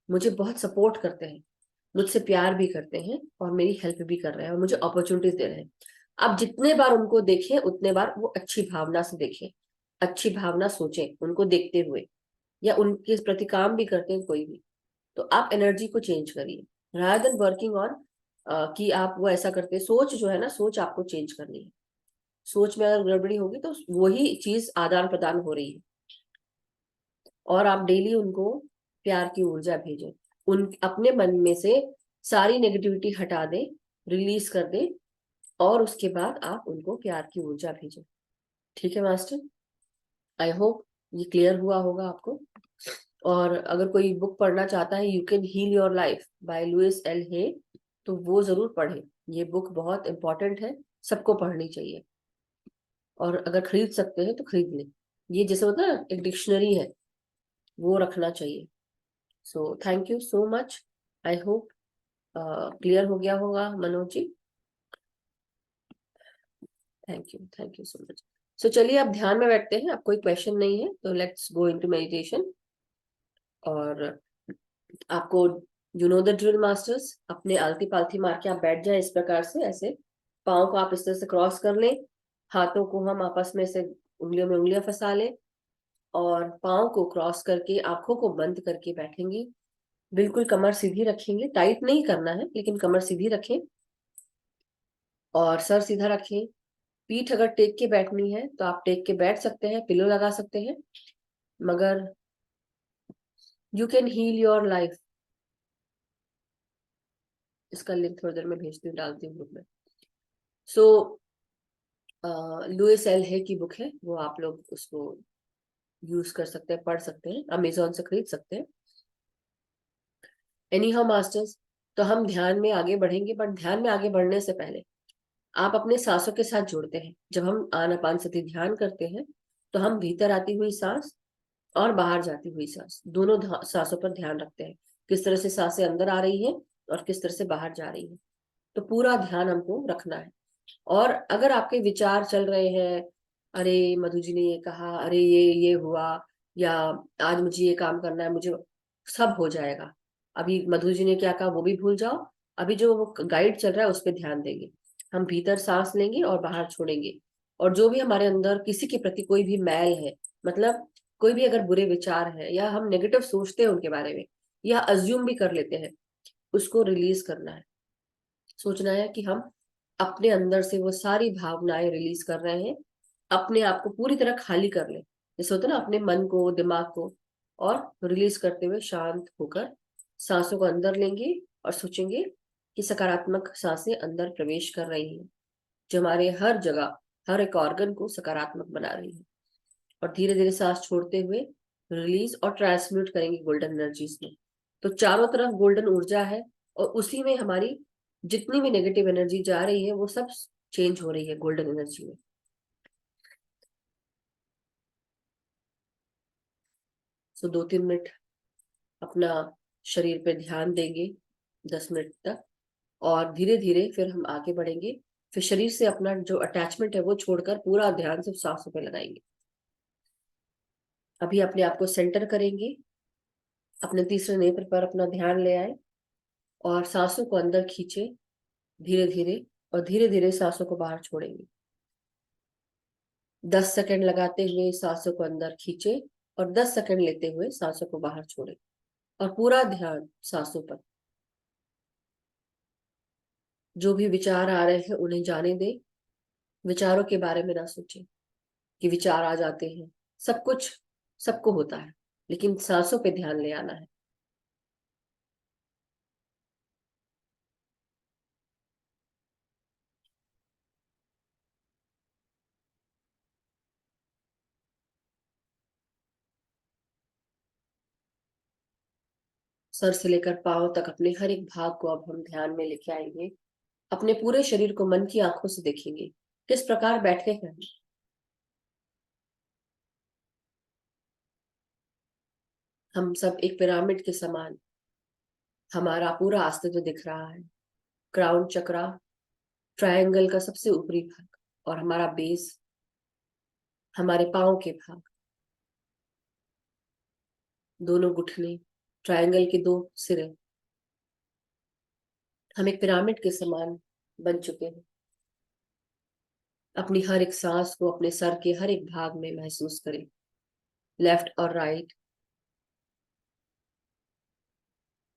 मुझे बहुत सपोर्ट करते हैं, मुझसे प्यार भी करते हैं और मेरी हेल्प भी कर रहे हैं और मुझे अपॉर्चुनिटीज दे रहे हैं। आप जितने बार उनको देखें उतने बार वो अच्छी भावना से देखें, अच्छी भावना सोचें उनको देखते हुए, या उनके प्रति काम भी करते हैं कोई भी, तो आप एनर्जी को चेंज करिए, रादर देन वर्किंग ऑन कि आप वो ऐसा करते हैं। सोच जो है ना, सोच आपको चेंज करनी है। सोच में अगर गड़बड़ी होगी तो वही चीज आदान प्रदान हो रही है। और आप डेली उनको प्यार की ऊर्जा भेजें, उन अपने मन में से सारी नेगेटिविटी हटा दें, रिलीज कर दें, और उसके बाद आप उनको प्यार की ऊर्जा भेजें। ठीक है मास्टर, आई होप ये क्लियर हुआ होगा आपको। और अगर कोई बुक पढ़ना चाहता है, you can heal your life by Louise L Hay, तो वो जरूर पढ़े। ये बुक बहुत इंपॉर्टेंट है, सबको पढ़नी चाहिए, और अगर खरीद सकते हैं तो खरीद लें। ये जैसे होता है ना, एक डिक्शनरी है, वो रखना चाहिए। So thank you so much, I hope clear हो गया होगा Manoj ji. Thank you so much. So चलिए अब ध्यान में बैठते हैं, अब कोई क्वेश्चन नहीं है तो लेट्स गो इनटू मेडिटेशन। और आपको you know the drill masters, अपने आलती पालती मार के आप बैठ जाए इस प्रकार से, ऐसे पाँव को आप इस तरह से क्रॉस कर लें, हाथों को हम आपस में से उंगलियों में उंगलियां फंसा लें, और पाँव को क्रॉस करके आंखों को बंद करके बैठेंगी। बिल्कुल कमर सीधी रखेंगे, टाइट नहीं करना है लेकिन कमर सीधी रखें, और सर सीधा रखें। पीठ अगर टेक के बैठनी है तो आप टेक के बैठ सकते हैं, पिलो लगा सकते हैं, मगर you can heal your life. इसका लिंक थोड़ी देर में भेजती हूँ, डालती हूँ ग्रुप में। सो लुइस एल हे की बुक है, वो आप लोग उसको यूज कर सकते हैं, पढ़ सकते हैं, अमेजोन से खरीद सकते हैं। एनी हाउ मास्टर्स, तो हम ध्यान में आगे बढ़ेंगे, बट ध्यान में आगे बढ़ने से पहले आप अपने सांसों के साथ जुड़ते हैं। जब हम आनापान सति ध्यान करते हैं तो हम भीतर आती हुई सांस और बाहर जाती हुई सांस, दोनों सांसों पर ध्यान रखते हैं, किस तरह से सांसें अंदर आ रही है और किस तरह से बाहर जा रही है। तो पूरा ध्यान हमको रखना है। और अगर आपके विचार चल रहे हैं, अरे मधु जी ने ये कहा, अरे ये हुआ, या आज मुझे ये काम करना है, मुझे, सब हो जाएगा। अभी मधु जी ने क्या कहा वो भी भूल जाओ, अभी जो वो गाइड चल रहा है उस पर ध्यान देंगे। हम भीतर सांस लेंगे और बाहर छोड़ेंगे। और जो भी हमारे अंदर किसी के प्रति कोई भी मैल है, मतलब कोई भी अगर बुरे विचार है या हम नेगेटिव सोचते हैं उनके बारे में या अज्यूम भी कर लेते हैं, उसको रिलीज करना है। सोचना है कि हम अपने अंदर से वो सारी भावनाएं रिलीज कर रहे हैं, अपने आप को पूरी तरह खाली कर ले, जैसे होता है ना, अपने मन को, दिमाग को। और रिलीज करते हुए शांत होकर सांसों को अंदर लेंगे और सोचेंगे कि सकारात्मक सांसें अंदर प्रवेश कर रही हैं, जो हमारे हर जगह, हर एक ऑर्गन को सकारात्मक बना रही है। और धीरे धीरे सांस छोड़ते हुए रिलीज और ट्रांसम्यूट करेंगे गोल्डन एनर्जीज में। तो चारों तरफ गोल्डन ऊर्जा है, और उसी में हमारी जितनी भी नेगेटिव एनर्जी जा रही है वो सब चेंज हो रही है गोल्डन एनर्जी में। सो 2-3 मिनट अपना शरीर पे ध्यान देंगे, 10 मिनट तक। और धीरे धीरे फिर हम आगे बढ़ेंगे। फिर शरीर से अपना जो अटैचमेंट है वो छोड़कर पूरा ध्यान सिर्फ सांसों पे लगाएंगे। अभी अपने आप को सेंटर करेंगे, अपने तीसरे नेत्र पर अपना ध्यान ले आए और सांसों को अंदर खींचे धीरे धीरे, और धीरे धीरे सांसों को बाहर छोड़ेंगे। 10 सेकंड लगाते हुए सांसों को अंदर खींचे और 10 सेकंड लेते हुए सांसों को बाहर छोड़े, और पूरा ध्यान सांसों पर। जो भी विचार आ रहे हैं उन्हें जाने दें, विचारों के बारे में ना सोचें कि विचार आ जाते हैं। सब कुछ सबको होता है, लेकिन सांसों पे ध्यान ले आना है। सर से लेकर पांव तक अपने हर एक भाग को अब हम ध्यान में लेके आएंगे। अपने पूरे शरीर को मन की आंखों से देखेंगे, किस प्रकार बैठे हैं। हम सब एक पिरामिड के समान, हमारा पूरा अस्तित्व दिख रहा है। क्राउन चक्रा, ट्रायंगल का सबसे ऊपरी भाग, और हमारा बेस, हमारे पांव के भाग, दोनों घुटने, ट्रायंगल के 2 सिरे। हम एक पिरामिड के समान बन चुके हैं। अपनी हर एक सांस को अपने सर के हर एक भाग में महसूस करें, लेफ्ट और राइट,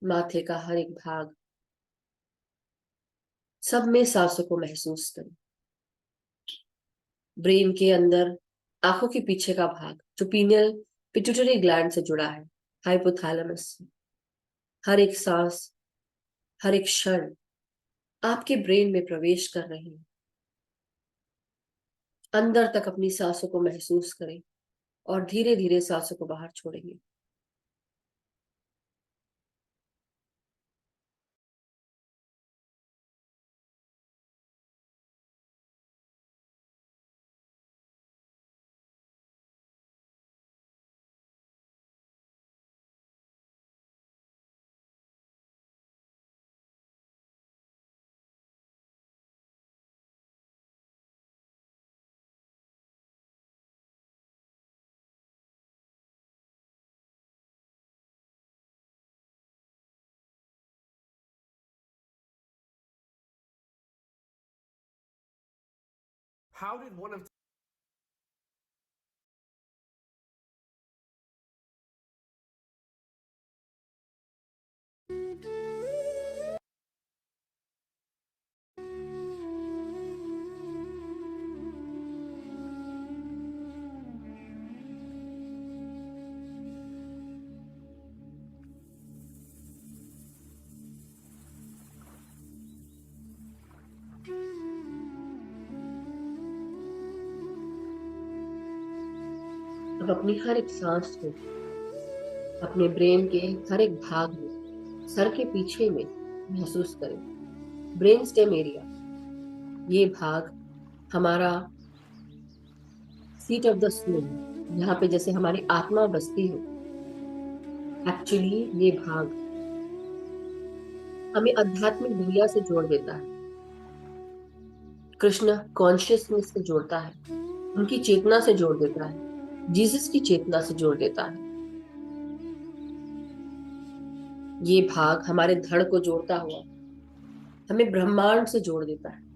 माथे का हर एक भाग, सब में सांसों को महसूस करें। ब्रेन के अंदर आंखों के पीछे का भाग, जो पीनियल पिट्यूटरी ग्लैंड से जुड़ा है, हाइपोथैलेमस से। हर एक सांस, हर एक क्षण आपके ब्रेन में प्रवेश कर रहे हैं। अंदर तक अपनी सांसों को महसूस करें और धीरे धीरे सांसों को बाहर छोड़ेंगे। How did one of अब अपनी हर एक सांस को अपने ब्रेन के हर एक भाग में, सर के पीछे में महसूस करें। ब्रेन स्टेम एरिया, ये भाग हमारा सीट ऑफ द सोल, यहाँ पे जैसे हमारी आत्मा बसती है। एक्चुअली ये भाग हमें आध्यात्मिक दुनिया से जोड़ देता है, कृष्ण कॉन्शियसनेस से जोड़ता है, उनकी चेतना से जोड़ देता है, जीसस की चेतना से जोड़ देता है। ये भाग हमारे धड़ को जोड़ता हुआ हमें ब्रह्मांड से जोड़ देता है।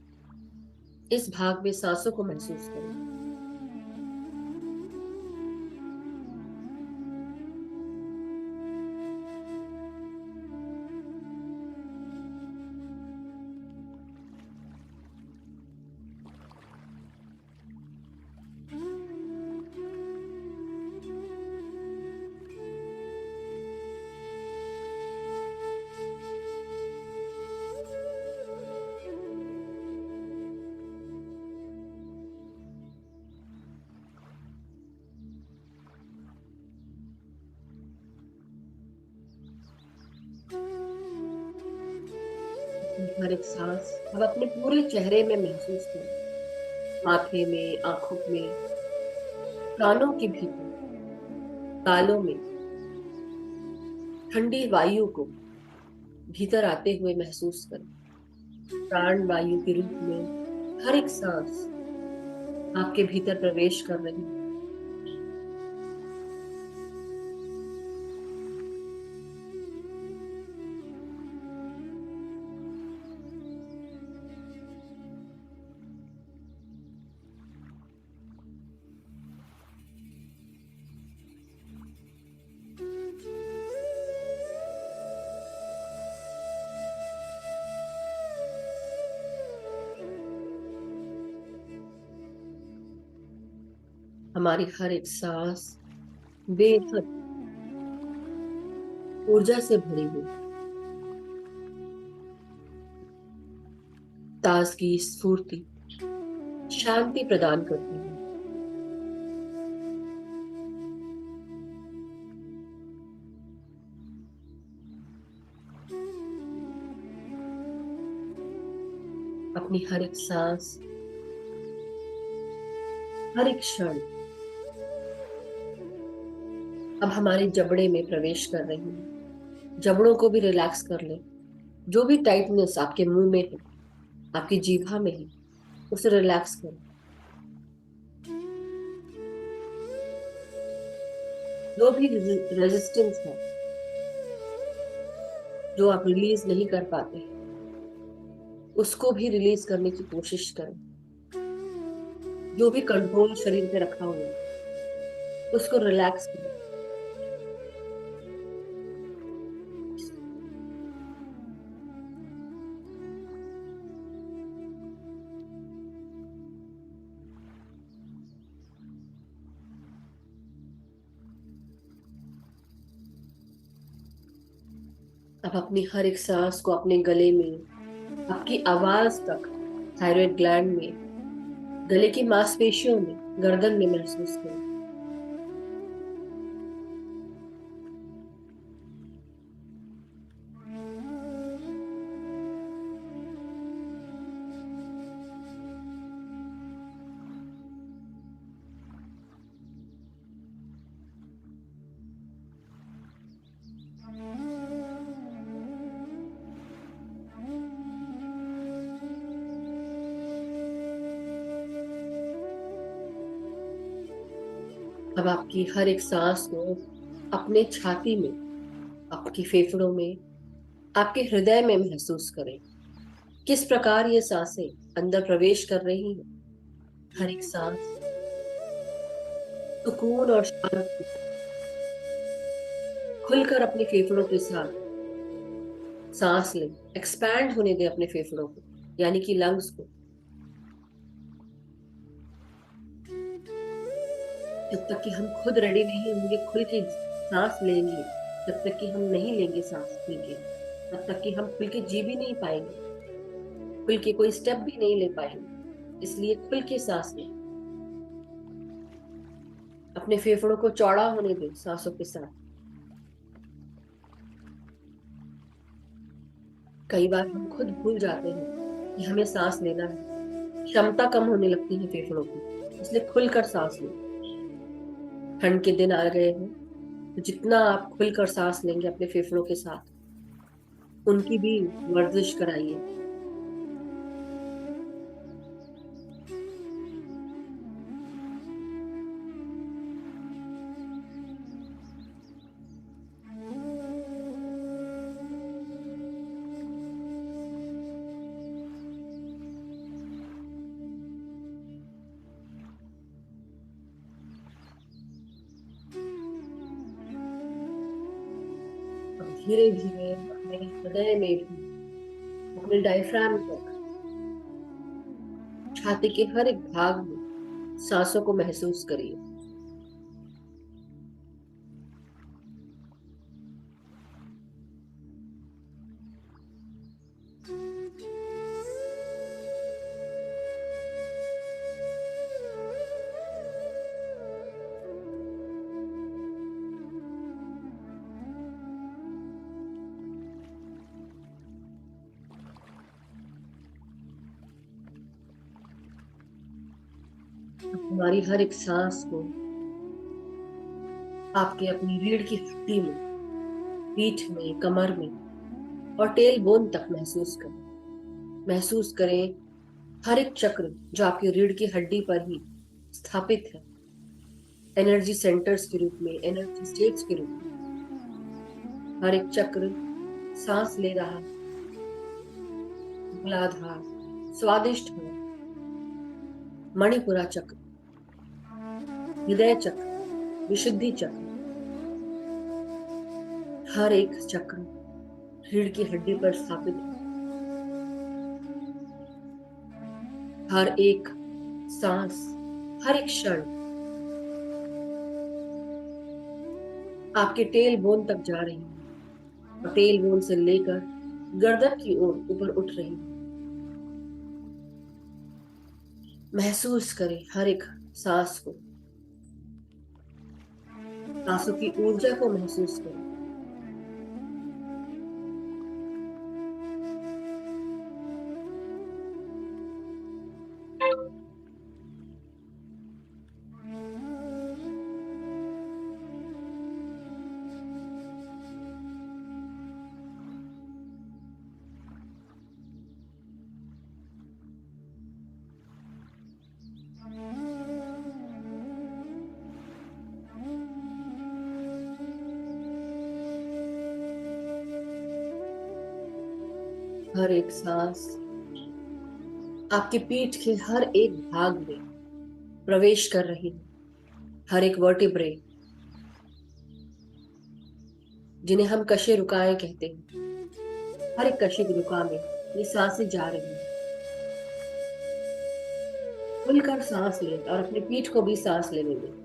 इस भाग में सांसों को महसूस करें। हर एक सांस अब अपने पूरे चेहरे में महसूस करें। माथे में, आंखों में, कानों के भीतर, गालों में ठंडी वायु को भीतर आते हुए महसूस करें। प्राण वायु के रूप में हर एक सांस आपके भीतर प्रवेश कर रही है। हमारी हर एक सांस बेहद ऊर्जा से भरी हुई, ताजगी, स्फूर्ति, शांति प्रदान करती है। अपनी हर एक सांस, हर एक क्षण अब हमारे जबड़े में प्रवेश कर रही है। जबड़ों को भी रिलैक्स कर ले। जो भी टाइटनेस आपके मुंह में है, आपकी जीभा में है, उसे रिलैक्स करो। जो भी रेजिस्टेंस है, जो आप रिलीज नहीं कर पाते, उसको भी रिलीज करने की कोशिश करें। जो भी कंट्रोल शरीर पे रखा हुआ है, उसको रिलैक्स करें। अब अपनी हर एक सांस को अपने गले में, आपकी आवाज तक, थायराइड ग्लैंड में, गले की मांसपेशियों में, गर्दन में महसूस करें। अब आपकी हर एक सांस को अपने छाती में, आपकी फेफड़ों में, आपके हृदय में महसूस करें। किस प्रकार ये सांसें अंदर प्रवेश कर रही हैं। हर एक सांस सुकून और शांति, खुलकर अपने फेफड़ों के साथ सांस लें। एक्सपैंड होने दें अपने फेफड़ों को, यानी कि लंग्स को। जब तक कि हम खुद रेडी नहीं होंगे खुल के सांस लेंगे, जब तक कि हम नहीं लेंगे सांस खुल के, तब तक कि हम खुल के जी भी नहीं पाएंगे, खुल के कोई स्टेप भी नहीं ले पाएंगे। इसलिए खुल के सांस लें। अपने फेफड़ों को चौड़ा होने दें सांसों के साथ। कई बार हम खुद भूल जाते हैं कि हमें सांस लेना है। क्षमता कम होने लगती है फेफड़ों की, इसलिए खुलकर सांस लें। ठंड के दिन आ गए हैं, तो जितना आप खुलकर सांस लेंगे अपने फेफड़ों के साथ, उनकी भी वर्जिश कराइए। धीरे धीरे अपने हृदय में भी, अपने डायफ्राम तक, छाती के हर एक भाग में सांसों को महसूस करिए। हमारी हर एक सांस को आपके अपनी रीढ़ की हड्डी में, पीठ में, कमर में और टेल बोन तक महसूस करें। महसूस करें हर एक चक्र जो आपकी रीढ़ की हड्डी पर ही स्थापित है, एनर्जी सेंटर्स के रूप में, एनर्जी स्टेट्स के रूप में। हर एक चक्र सांस ले रहा है, मूलाधार, स्वादिष्ट है, मणिपुरा चक्र, हृदय चक्र, विशुद्धि चक्र। हर एक चक्र रीढ़ की हड्डी पर स्थापित है। हर एक सांस, हर एक क्षण आपके टेल बोन तक जा रही है और टेल बोन से लेकर गर्दन की ओर ऊपर उठ रही है। महसूस करें हर एक सांस को, सांसों की ऊर्जा को महसूस करें। हर एक सांस आपके पीठ के हर एक भाग में प्रवेश कर रही है। हर एक वर्टिब्रे, जिन्हें हम कशेरुकाएं कहते हैं, हर एक कशेरुका में ये सांसें जा रही हैं। खुलकर सांस लें और अपने पीठ को भी सांस लेने दें।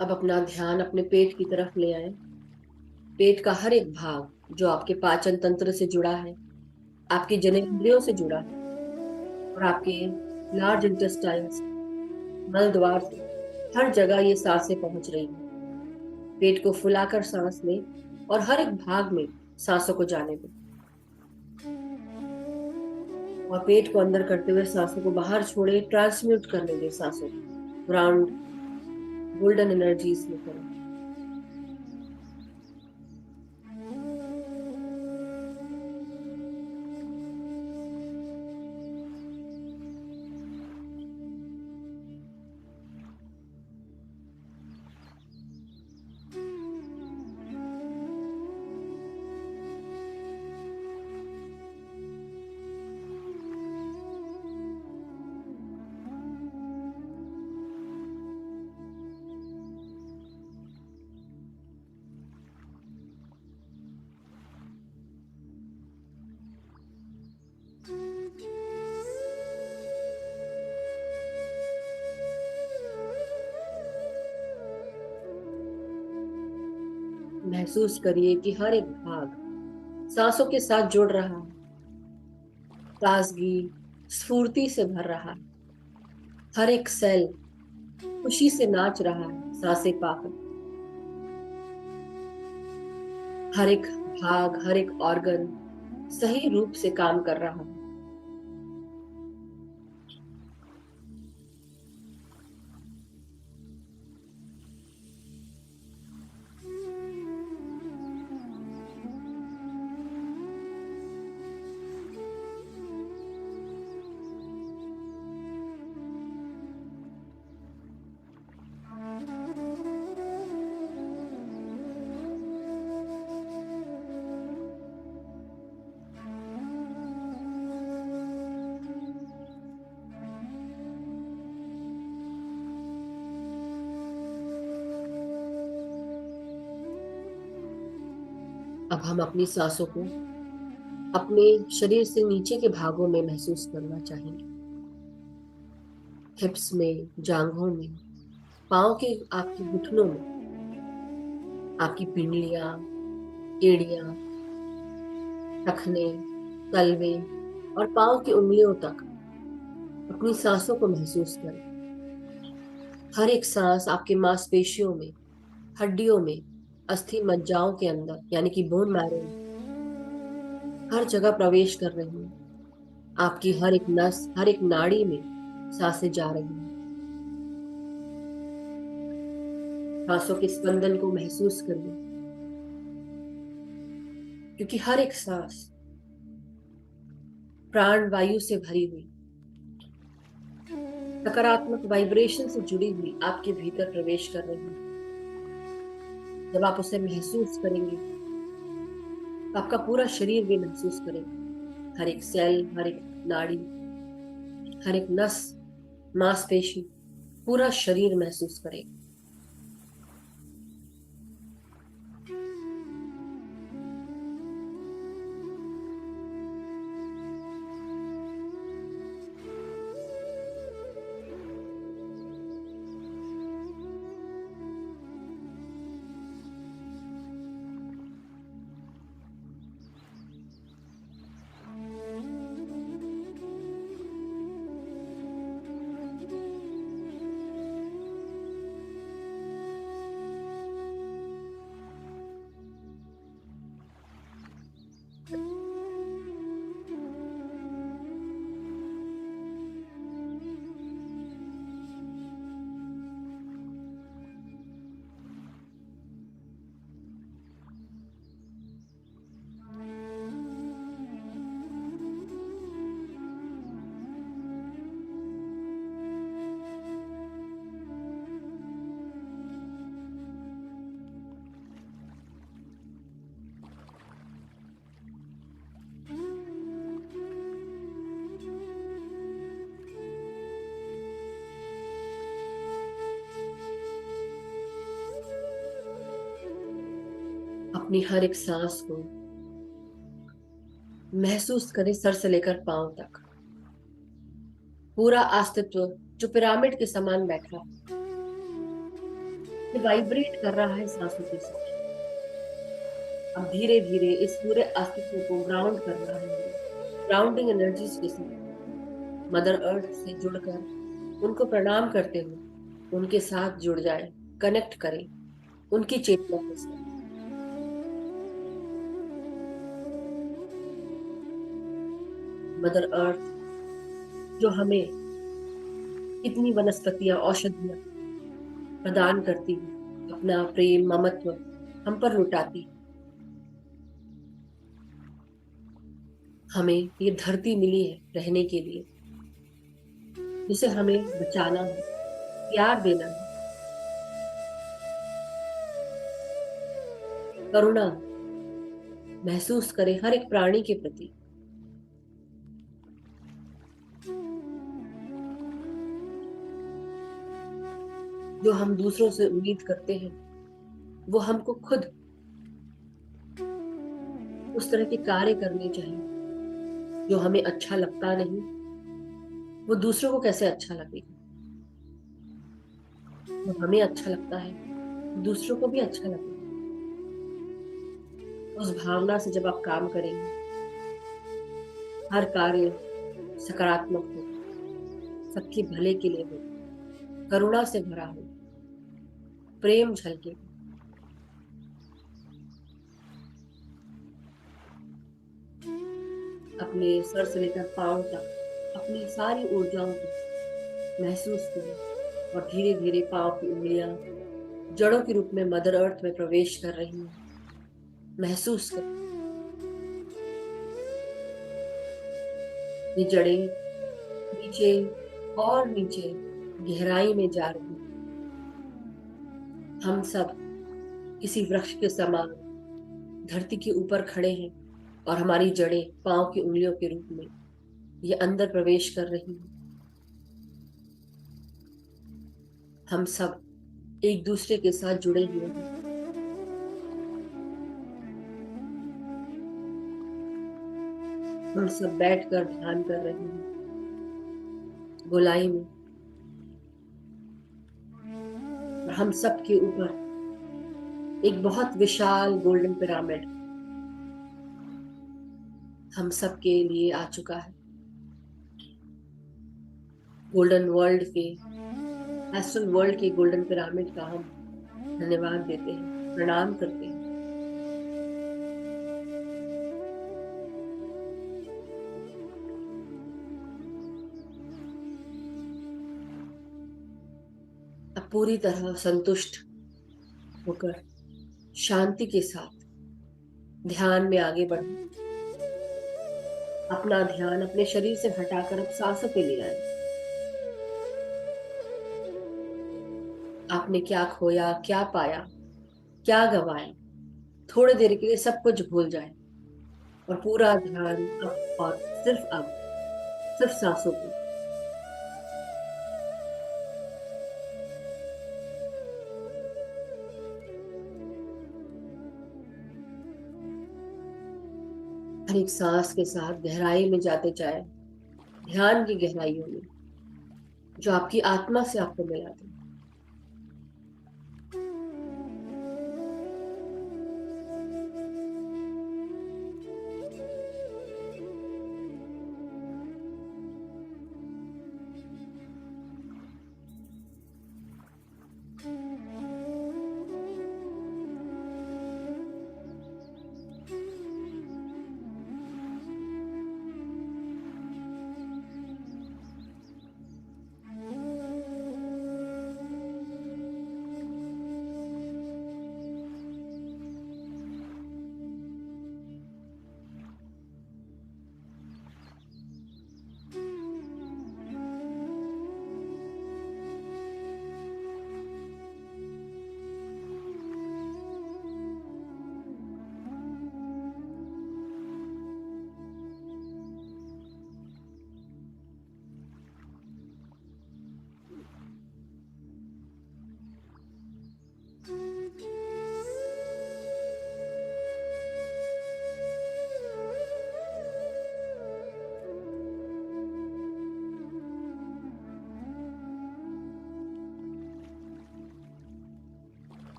अब अपना ध्यान अपने पेट की तरफ ले आए। पेट का हर एक भाग जो आपके पाचन तंत्र से जुड़ा है, आपकी जननेंद्रियों से जुड़ा है और आपके लार्ज इंटेस्टाइन्स, मल द्वार से हर जगह ये सांसें पहुंच रही हैं। पेट को फुलाकर सांस लें और हर एक भाग में सांसों को जाने दें और पेट को अंदर करते हुए सांसों को बाहर छोड़े, ट्रांसम्यूट करने दें सांसों को ग्राउंड गोल्डन एनर्जीज में करें। महसूस करिए कि हर एक भाग सांसों के साथ जुड़ रहा है, ताजगी, स्फूर्ति से भर रहा है। हर एक सेल खुशी से नाच रहा है सांसें पाकर। हर एक भाग, हर एक ऑर्गन सही रूप से काम कर रहा है। अब हम अपनी सांसों को अपने शरीर से नीचे के भागों में महसूस करना चाहेंगे। हिप्स में, जांघों में, पाँव के आपके घुटनों में, आपकी पिंडलियां, एड़ियां, टखने, तलवे और पाँव की उंगलियों तक अपनी सांसों को महसूस करें। हर एक सांस आपके मांसपेशियों में, हड्डियों में, अस्थि मज्जाओं के अंदर यानी कि बोन मैरो में हर जगह प्रवेश कर रही है। आपकी हर एक नस, हर एक नाड़ी में सांसें जा रही हैं। सांसों के स्पंदन को महसूस करिए, क्योंकि हर एक सांस प्राण वायु से भरी हुई, सकारात्मक वाइब्रेशन से जुड़ी हुई आपके भीतर प्रवेश कर रही है। जब आप उसे महसूस करेंगे तो आपका पूरा शरीर भी महसूस करेगा। हर एक सेल, हर एक नाड़ी, हर एक नस, मांसपेशी, पूरा शरीर महसूस करेगा। अपनी हर एक सांस को महसूस करें, सर से लेकर पांव तक। पूरा अस्तित्व जो पिरामिड के समान बैठा है, ये वाइब्रेट कर रहा है सांसों के साथ। अब धीरे धीरे इस पूरे अस्तित्व को ग्राउंड करना है। ग्राउंडिंग एनर्जीज के साथ मदर अर्थ से जुड़कर उनको प्रणाम करते हुए उनके साथ जुड़ जाए, कनेक्ट करें उनकी चेतना के साथ। मदर अर्थ जो हमें इतनी वनस्पतियां, औषधियां प्रदान करती है, अपना प्रेम, ममत्व हम पर लुटाती। हमें ये धरती मिली है रहने के लिए, जिसे हमें बचाना है, प्यार देना है, करुणा महसूस करें हर एक प्राणी के प्रति। जो हम दूसरों से उम्मीद करते हैं, वो हमको खुद उस तरह के कार्य करने चाहिए। जो हमें अच्छा लगता नहीं, वो दूसरों को कैसे अच्छा लगेगा। जो हमें अच्छा लगता है, दूसरों को भी अच्छा लगेगा। उस भावना से जब आप काम करेंगे, हर कार्य सकारात्मक हो, सबके भले के लिए हो, करुणा से भरा हो, प्रेम झलके। अपने सर से लेकर पांव तक अपनी सारी ऊर्जाओं को महसूस करें और धीरे धीरे पांव की उंगलियां जड़ों के रूप में मदर अर्थ में प्रवेश कर रही हैं। महसूस करें ये जड़ें नीचे और नीचे गहराई में जा रही हैं। हम सब किसी वृक्ष के समान धरती के ऊपर खड़े हैं और हमारी जड़ें पांव की उंगलियों के रूप में ये अंदर प्रवेश कर रही हैं। हम सब एक दूसरे के साथ जुड़े हुए हैं। हम सब बैठकर ध्यान कर रहे हैं गोलाई में, और हम सब के ऊपर एक बहुत विशाल गोल्डन पिरामिड हम सब के लिए आ चुका है। गोल्डन वर्ल्ड के, एस्ट्रल वर्ल्ड के गोल्डन पिरामिड का हम धन्यवाद देते हैं, प्रणाम करते हैं। अब पूरी तरह संतुष्ट होकर शांति के साथ ध्यान में आगे बढ़ें। अपना ध्यान अपने शरीर से हटाकर अब सांसों पे ले आए। आपने क्या खोया, क्या पाया, क्या गवाया, थोड़ी देर के लिए सब कुछ भूल जाए और पूरा ध्यान अब सिर्फ सांसों पे। हर एक सांस के साथ गहराई में जाते जाए, ध्यान की गहराइयों में जो आपकी आत्मा से आपको मिलाते हैं।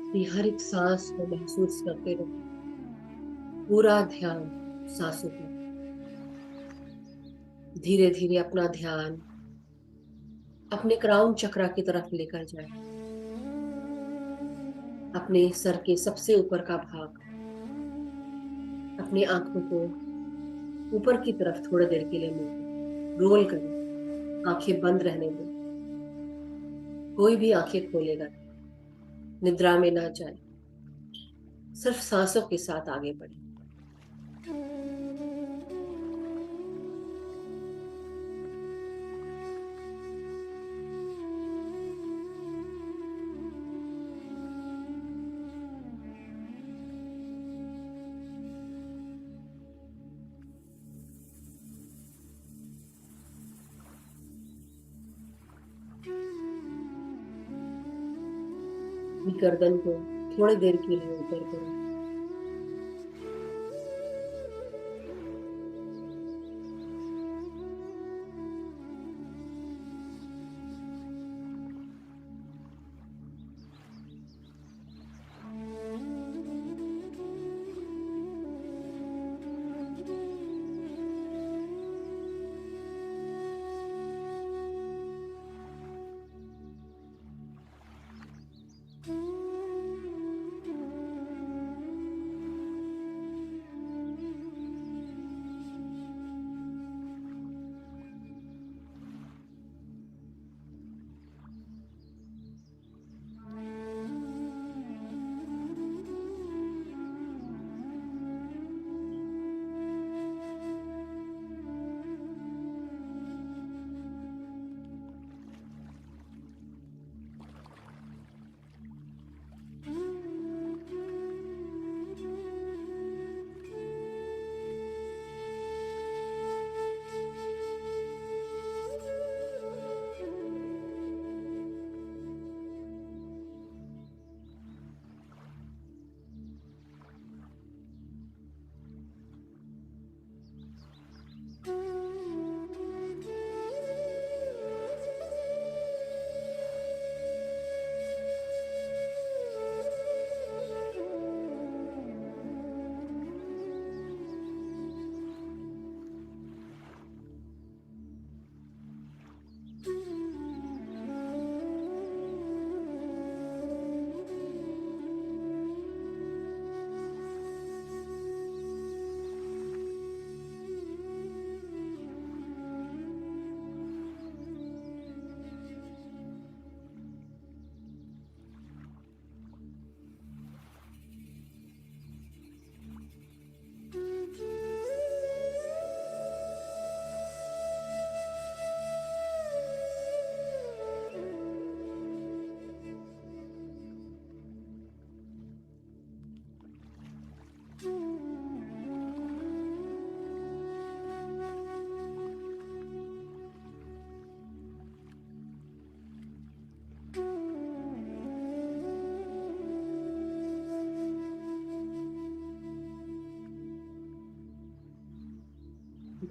अपनी हर एक सांस को महसूस करते रहो, पूरा ध्यान सांसों पर। धीरे धीरे अपना ध्यान अपने क्राउन चक्रा की तरफ लेकर जाए। अपने सर के सबसे ऊपर का भाग, अपनी आंखों को ऊपर की तरफ थोड़ी देर के लिए मूव रोल करें। आंखें बंद रहने दो, कोई भी आंखें खोलेगा नहीं। निद्रा में ना जाए, सिर्फ सांसों के साथ आगे बढ़े। अपनी गर्दन को थोड़ी देर के लिए ऊपर करो।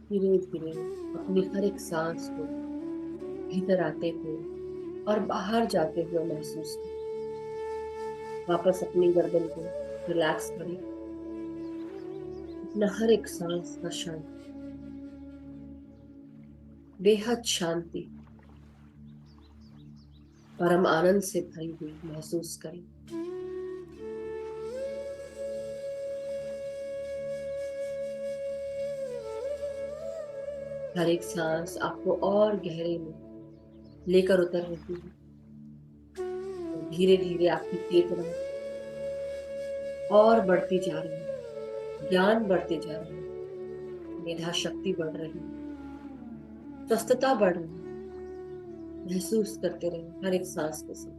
धीरे धीरे अपनी हर एक सांस को भीतर आते हुए और बाहर जाते हुए महसूस करें। वापस अपनी गर्दन को रिलैक्स करें। अपना हर एक सांस का शांति, बेहद शांति, परम आनंद से भरी हुई महसूस करें। हर एक सांस आपको और गहरे में लेकर उतर रही है। धीरे धीरे आपकी चेतना और बढ़ती जा रही है, ज्ञान बढ़ते जा रहे हैं, मेधा शक्ति बढ़ रही है, स्वस्थता बढ़ रही है। महसूस करते रहे हर एक सांस के साथ।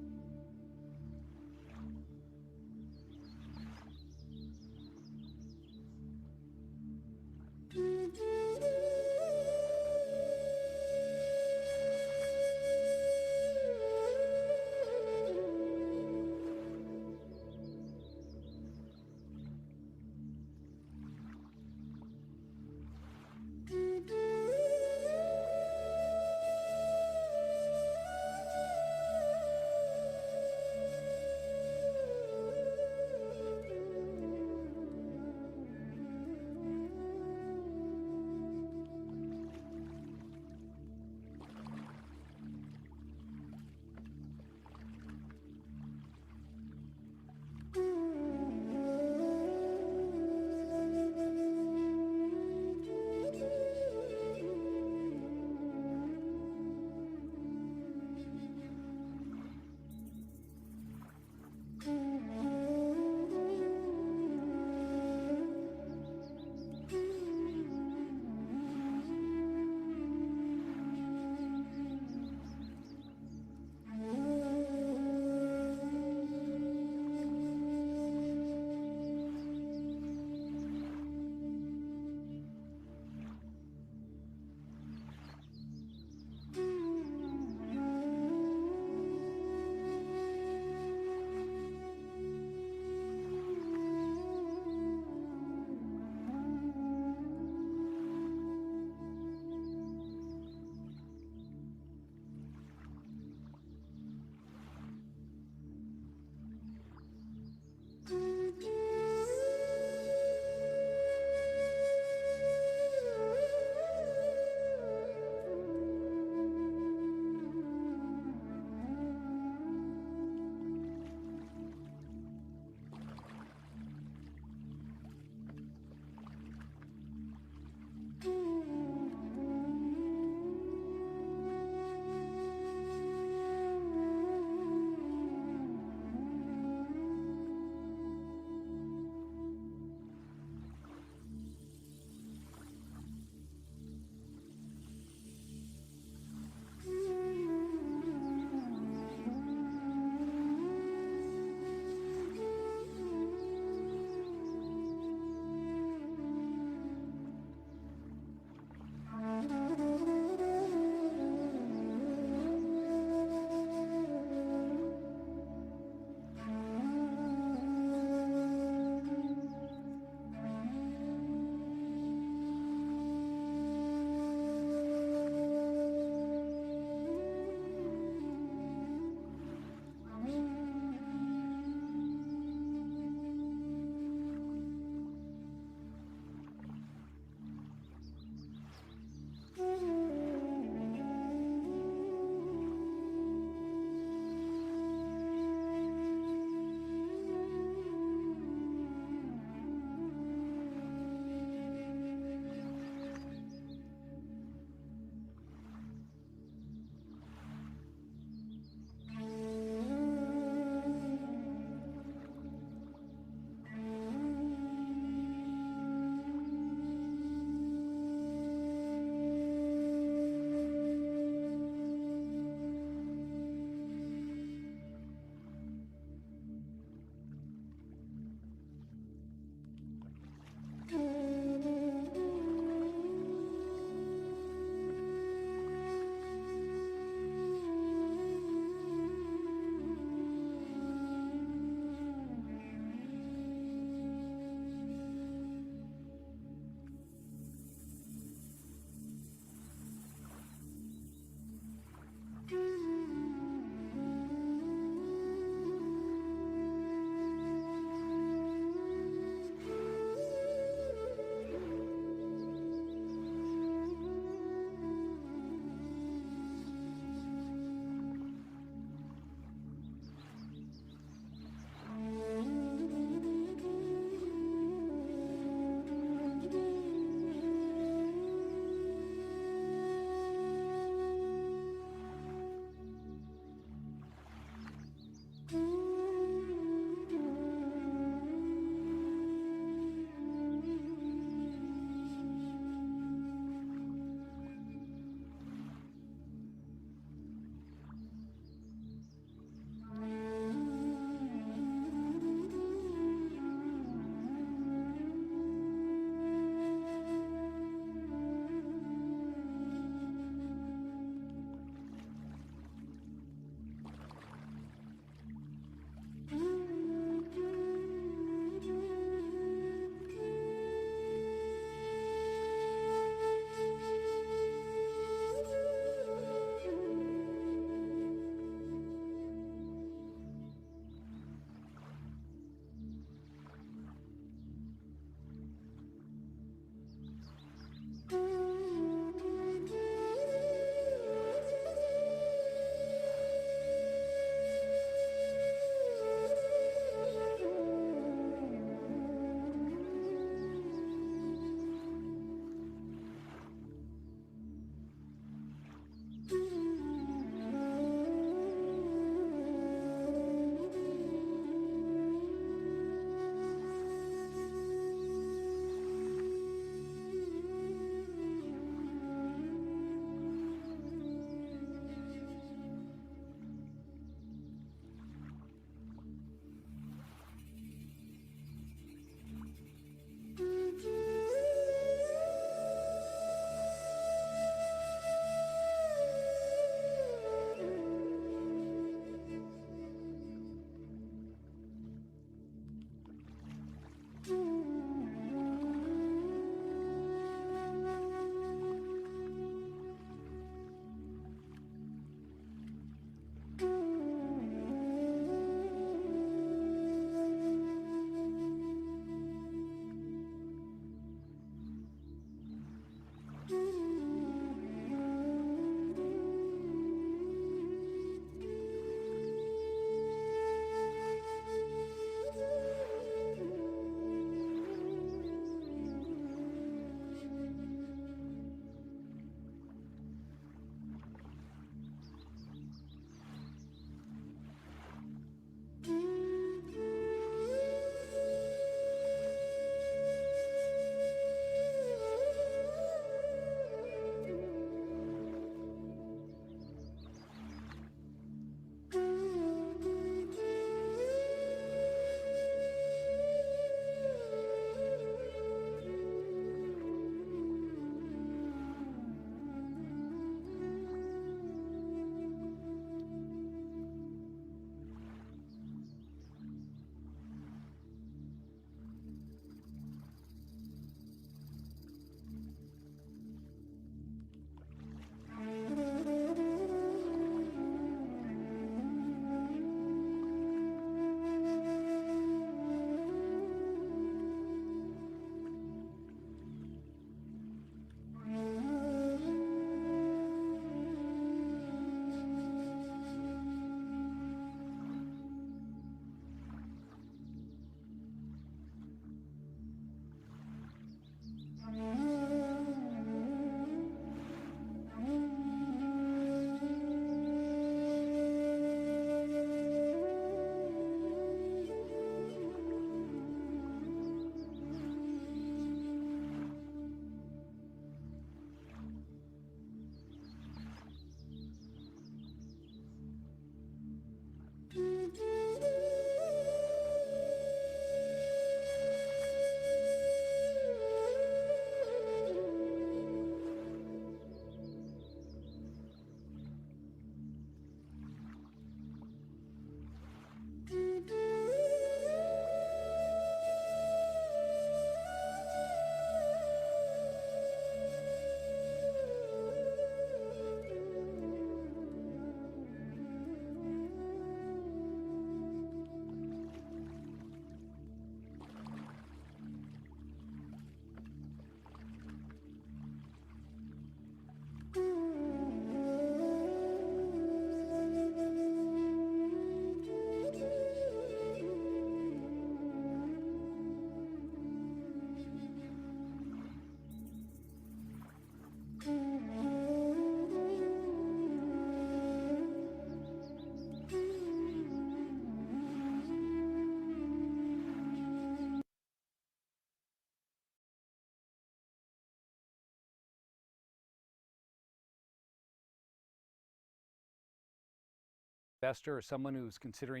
investor or someone who's considering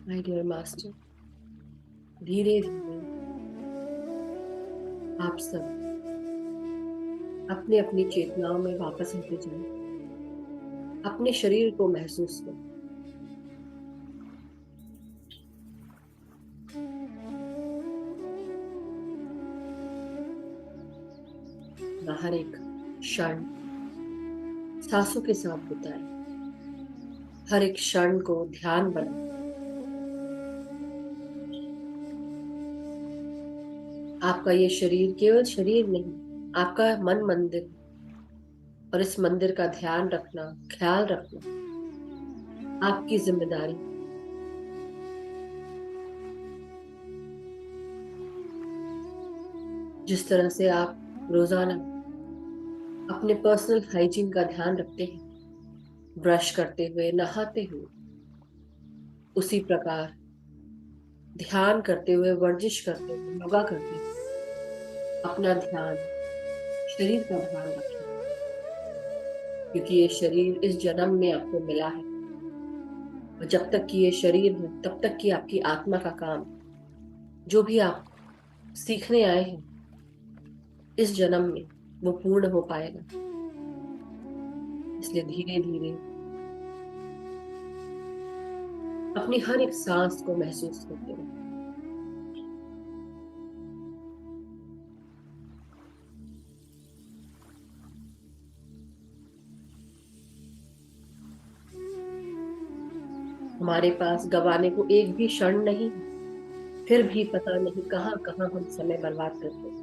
my dear master, धीरे धीरे आप सब अपनी अपनी चेतनाओं में वापस होते जाएं। अपने शरीर को महसूस करें। हर एक क्षण सांसों के साथ बिताएं। हर एक क्षण को ध्यान बनाएं। आपका ये शरीर केवल शरीर नहीं, आपका मन मंदिर, और इस मंदिर का ध्यान रखना, ख्याल रखना आपकी जिम्मेदारी। जिस तरह से आप रोजाना अपने पर्सनल हाइजीन का ध्यान रखते हैं, ब्रश करते हुए, नहाते हुए, उसी प्रकार ध्यान करते हुए, वर्जिश करते हुए, योगा करते हुए अपना ध्यान, शरीर का ध्यान रखें। क्योंकि ये शरीर इस जन्म में आपको मिला है, और जब तक कि ये शरीर है तब तक कि आपकी आत्मा का काम, जो भी आप सीखने आए हैं इस जन्म में, वो पूर्ण हो पाएगा। इसलिए धीरे धीरे अपनी हर एक सांस को महसूस करते रहो। हमारे पास गवाने को एक भी क्षण नहीं, फिर भी पता नहीं कहां कहां हम समय बर्बाद करते हैं।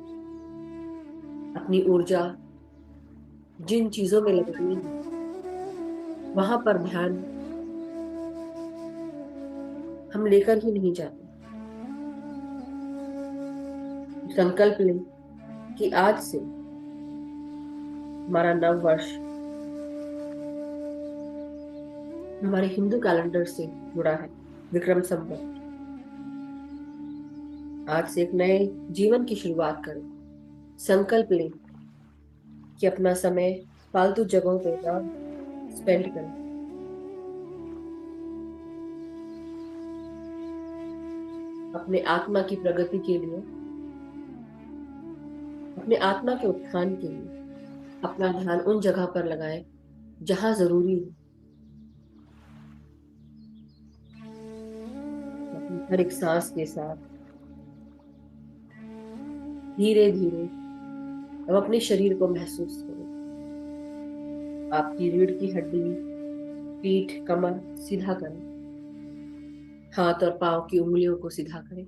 अपनी ऊर्जा जिन चीजों में लगानी है वहां पर ध्यान हम लेकर ही नहीं जाते। संकल्प लें कि आज से हमारा नव वर्ष हमारे हिंदू कैलेंडर से जुड़ा है, विक्रम संवत। आज से एक नए जीवन की शुरुआत करें। संकल्प लें कि अपना समय फालतू जगहों पे ना स्पेंड करें। अपने आत्मा की प्रगति के लिए, अपने आत्मा के उत्थान के लिए अपना ध्यान उन जगह पर लगाएं जहां जरूरी है। अपनी हर एक सांस के साथ धीरे धीरे अब अपने शरीर को महसूस करें। आपकी रीढ़ की हड्डी, पीठ, कमर सीधा करें। हाथ और पांव की उंगलियों को सीधा करें।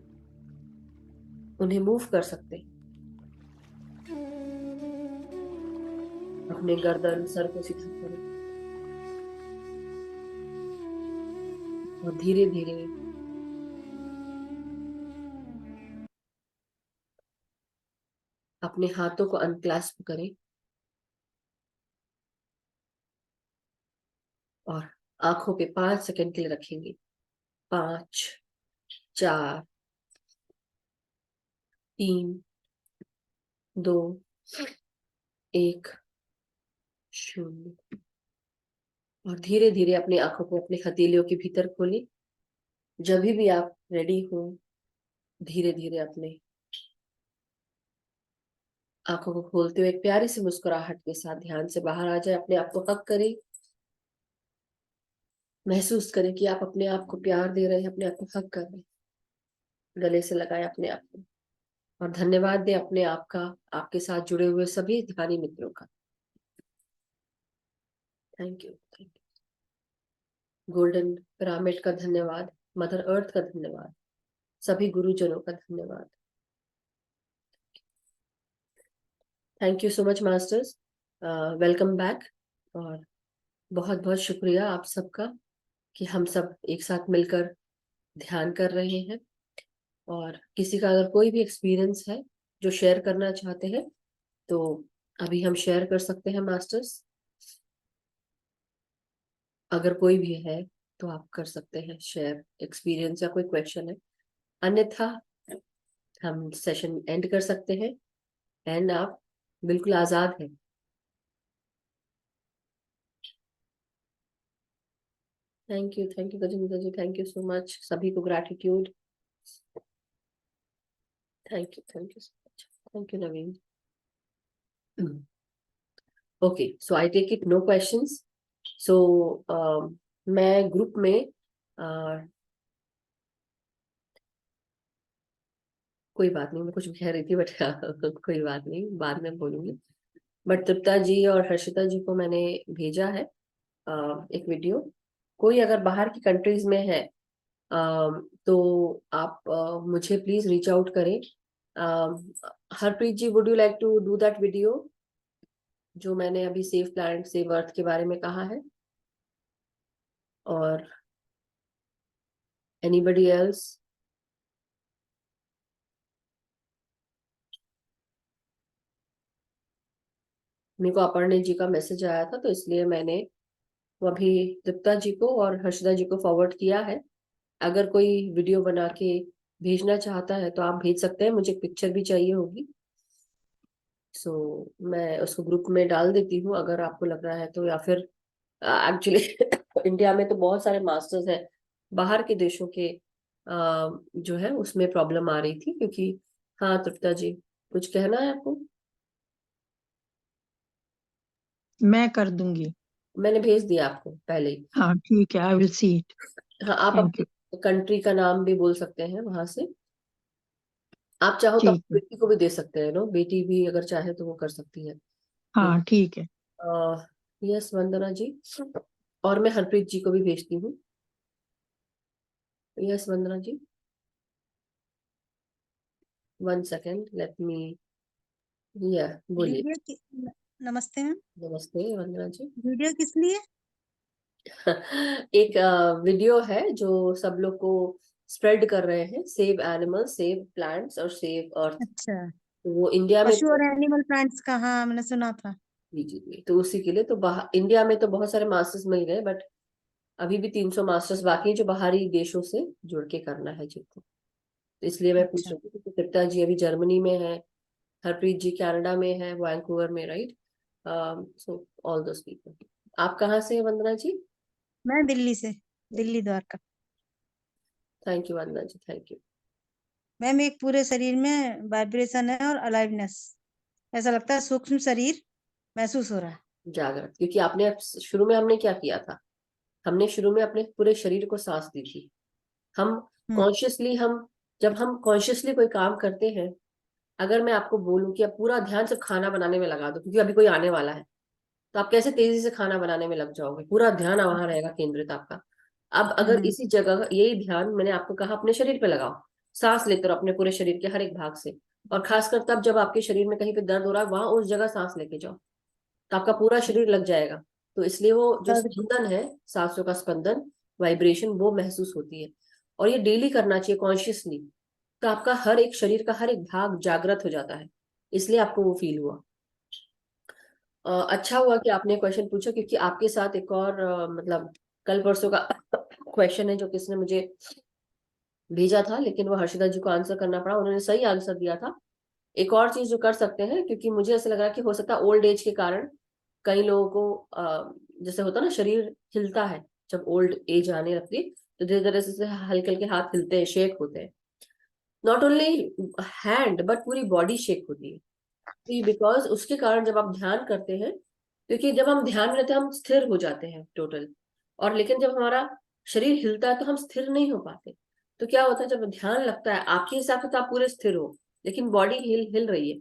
उन्हें मूव कर सकते हैं। अपने गर्दन, सर को सीधा करें और धीरे धीरे अपने हाथों को अनक्लैस्प करें और आंखों पे 5 सेकंड के लिए रखेंगे। 5, 4, 3, 2, 1, 0। और धीरे धीरे अपनी आंखों को अपने हथेलियों के भीतर खोलें। जब भी आप रेडी हो, धीरे धीरे अपने आंखों को खोलते हुए एक प्यारी सी मुस्कुराहट के साथ ध्यान से बाहर आ जाए। अपने आप को हक करें। महसूस करें कि आप अपने आप को प्यार दे रहे हैं, अपने आप को हक कर रहे हैं। गले से लगाए अपने आप को और धन्यवाद दें अपने आप का, आपके साथ जुड़े हुए सभी ध्यानी मित्रों का। Thank you, thank you. Golden pyramid का धन्यवाद, मदर अर्थ का धन्यवाद, सभी गुरुजनों का धन्यवाद। Thank you so much masters, welcome back. और बहुत बहुत शुक्रिया आप सबका कि हम सब एक साथ मिलकर ध्यान कर रहे हैं। और किसी का अगर कोई भी एक्सपीरियंस है जो शेयर करना चाहते हैं तो अभी हम शेयर कर सकते हैं मास्टर्स। अगर कोई भी है तो आप कर सकते हैं शेयर एक्सपीरियंस या कोई क्वेश्चन है, अन्यथा हम सेशन एंड कर सकते हैं एंड आप बिल्कुल आजाद हैं। Thank you Gajendra ji, thank you so much, सभी को gratitude, thank you so much, thank you Naveen. Okay, so I take it no questions. So मैं ग्रुप में कोई बात नहीं, मैं कुछ कह रही थी बट कोई बात नहीं, बाद में बोलूंगी। बट तृप्ता जी और हर्षिता जी को मैंने भेजा है एक वीडियो। कोई अगर बाहर की कंट्रीज में है तो आप मुझे प्लीज रीच आउट करें। Harpreet ji, would you like to do that video जो मैंने अभी सेव प्लैनेट सेव अर्थ के बारे में कहा है? और एनीबडी एल्स? मेरे को अपर्णा जी का मैसेज आया था तो इसलिए मैंने वो अभी तृप्ता जी को और हर्षिता जी को फॉरवर्ड किया है। अगर कोई वीडियो बना के भेजना चाहता है तो आप भेज सकते हैं, मुझे पिक्चर भी चाहिए होगी। सो मैं उसको ग्रुप में डाल देती हूँ अगर आपको लग रहा है तो। या फिर एक्चुअली इंडिया में तो बहुत सारे मास्टर्स हैं, बाहर के देशों के जो है उसमें प्रॉब्लम आ रही थी क्योंकि। हाँ तृप्ता जी, कुछ कहना है आपको? मैं कर दूंगी। मैंने भेज दिया आपको पहले ही। हाँ ठीक है, आई विल सी इट। हाँ, आप थैंक यू। अपने कंट्री का नाम भी बोल सकते हैं वहां से। आप चाहो तो ठीक अपनी है। बेटी को भी दे सकते हैं, नो बेटी भी अगर चाहे तो वो कर सकती है। हाँ ठीक है। यस वंदना जी, और मैं हरप्रीत जी को भी भेजती हूँ। यस वंदना जी, 1 सेकेंड, लेट मी। या बोलिए। वीडियो नमस्ते मैम। नमस्ते वंदना जी। वीडियो किस लिए? एक वीडियो है जो सब लोग को स्प्रेड कर रहे हैं, सेव एनिमल, सेव प्लांट्स और सेव अर्थ। अच्छा, वो इंडिया में पशु और एनिमल प्लांट्स का, हाँ मैंने सुना था। जी, तो उसी के लिए तो इंडिया में तो बहुत सारे मास्टर्स मिल गए बट अभी भी 300 मास्टर्स बाकी है जो बाहरी देशों से जुड़ के करना है जिनको। तो इसलिए मैं पूछ अच्छा, रही थी कि तृप्ता जी अभी जर्मनी में है, हरप्रीत जी कनाडा में है, वैंकूवर में, right? So all those people. आप कहाँ से हैं वंदना जी? मैं दिल्ली से, Delhi Dwarka. Thank you Vandana ji, thank you. Ma'am एक पूरे शरीर में वाइब्रेशन है और अलाइवनेस, ऐसा लगता है सूक्ष्म शरीर महसूस हो रहा है। जागृत, क्योंकि आपने शुरू में हमने क्या किया था, हमने शुरू में अपने पूरे शरीर को सांस दी थी। हम कॉन्शियसली, हम जब हम कॉन्शियसली कोई काम करते हैं, अगर मैं आपको बोलूं कि आप पूरा ध्यान सिर्फ खाना बनाने में लगा दो क्योंकि अभी कोई आने वाला है, तो आप कैसे तेजी से खाना बनाने में लग जाओगे? पूरा ध्यान वहां रहेगा केंद्रित आपका। अब अगर इसी जगह यही ध्यान मैंने आपको कहा अपने शरीर पे लगाओ, सांस लेते रहो अपने पूरे शरीर के हर एक भाग से, और खासकर तब जब आपके शरीर में कहीं पे दर्द हो रहा है वहां उस जगह सांस लेके जाओ, तो आपका पूरा शरीर लग जाएगा। तो इसलिए वो जो स्पंदन है, सांसों का स्पंदन, वाइब्रेशन, वो महसूस होती है। और ये डेली करना चाहिए कॉन्शियसली, तो आपका हर एक शरीर का हर एक भाग जागृत हो जाता है, इसलिए आपको वो फील हुआ। अच्छा हुआ कि आपने क्वेश्चन पूछा क्योंकि आपके साथ एक और मतलब कल परसों का क्वेश्चन है जो किसने मुझे भेजा था, लेकिन वो हर्षिता जी को आंसर करना पड़ा, उन्होंने सही आंसर दिया था। एक और चीज जो कर सकते हैं, क्योंकि मुझे ऐसा लग रहा है कि हो सकता है ओल्ड एज के कारण कई लोगों को जैसे होता है ना, शरीर हिलता है जब ओल्ड एज आने लगती है, तो धीरे धीरे से हल्के हल्के हाथ हिलते हैं, शेक होते हैं। नॉट ओनली हैंड बट पूरी बॉडी शेक होती है, बिकॉज उसके कारण जब आप ध्यान करते हैं, क्योंकि जब हम ध्यान में रहते हैं हम स्थिर हो जाते हैं टोटल, और लेकिन जब हमारा शरीर हिलता है तो हम स्थिर नहीं हो पाते। तो क्या होता है, जब ध्यान लगता है आपके हिसाब से तो आप पूरे स्थिर हो, लेकिन बॉडी हिल हिल रही है,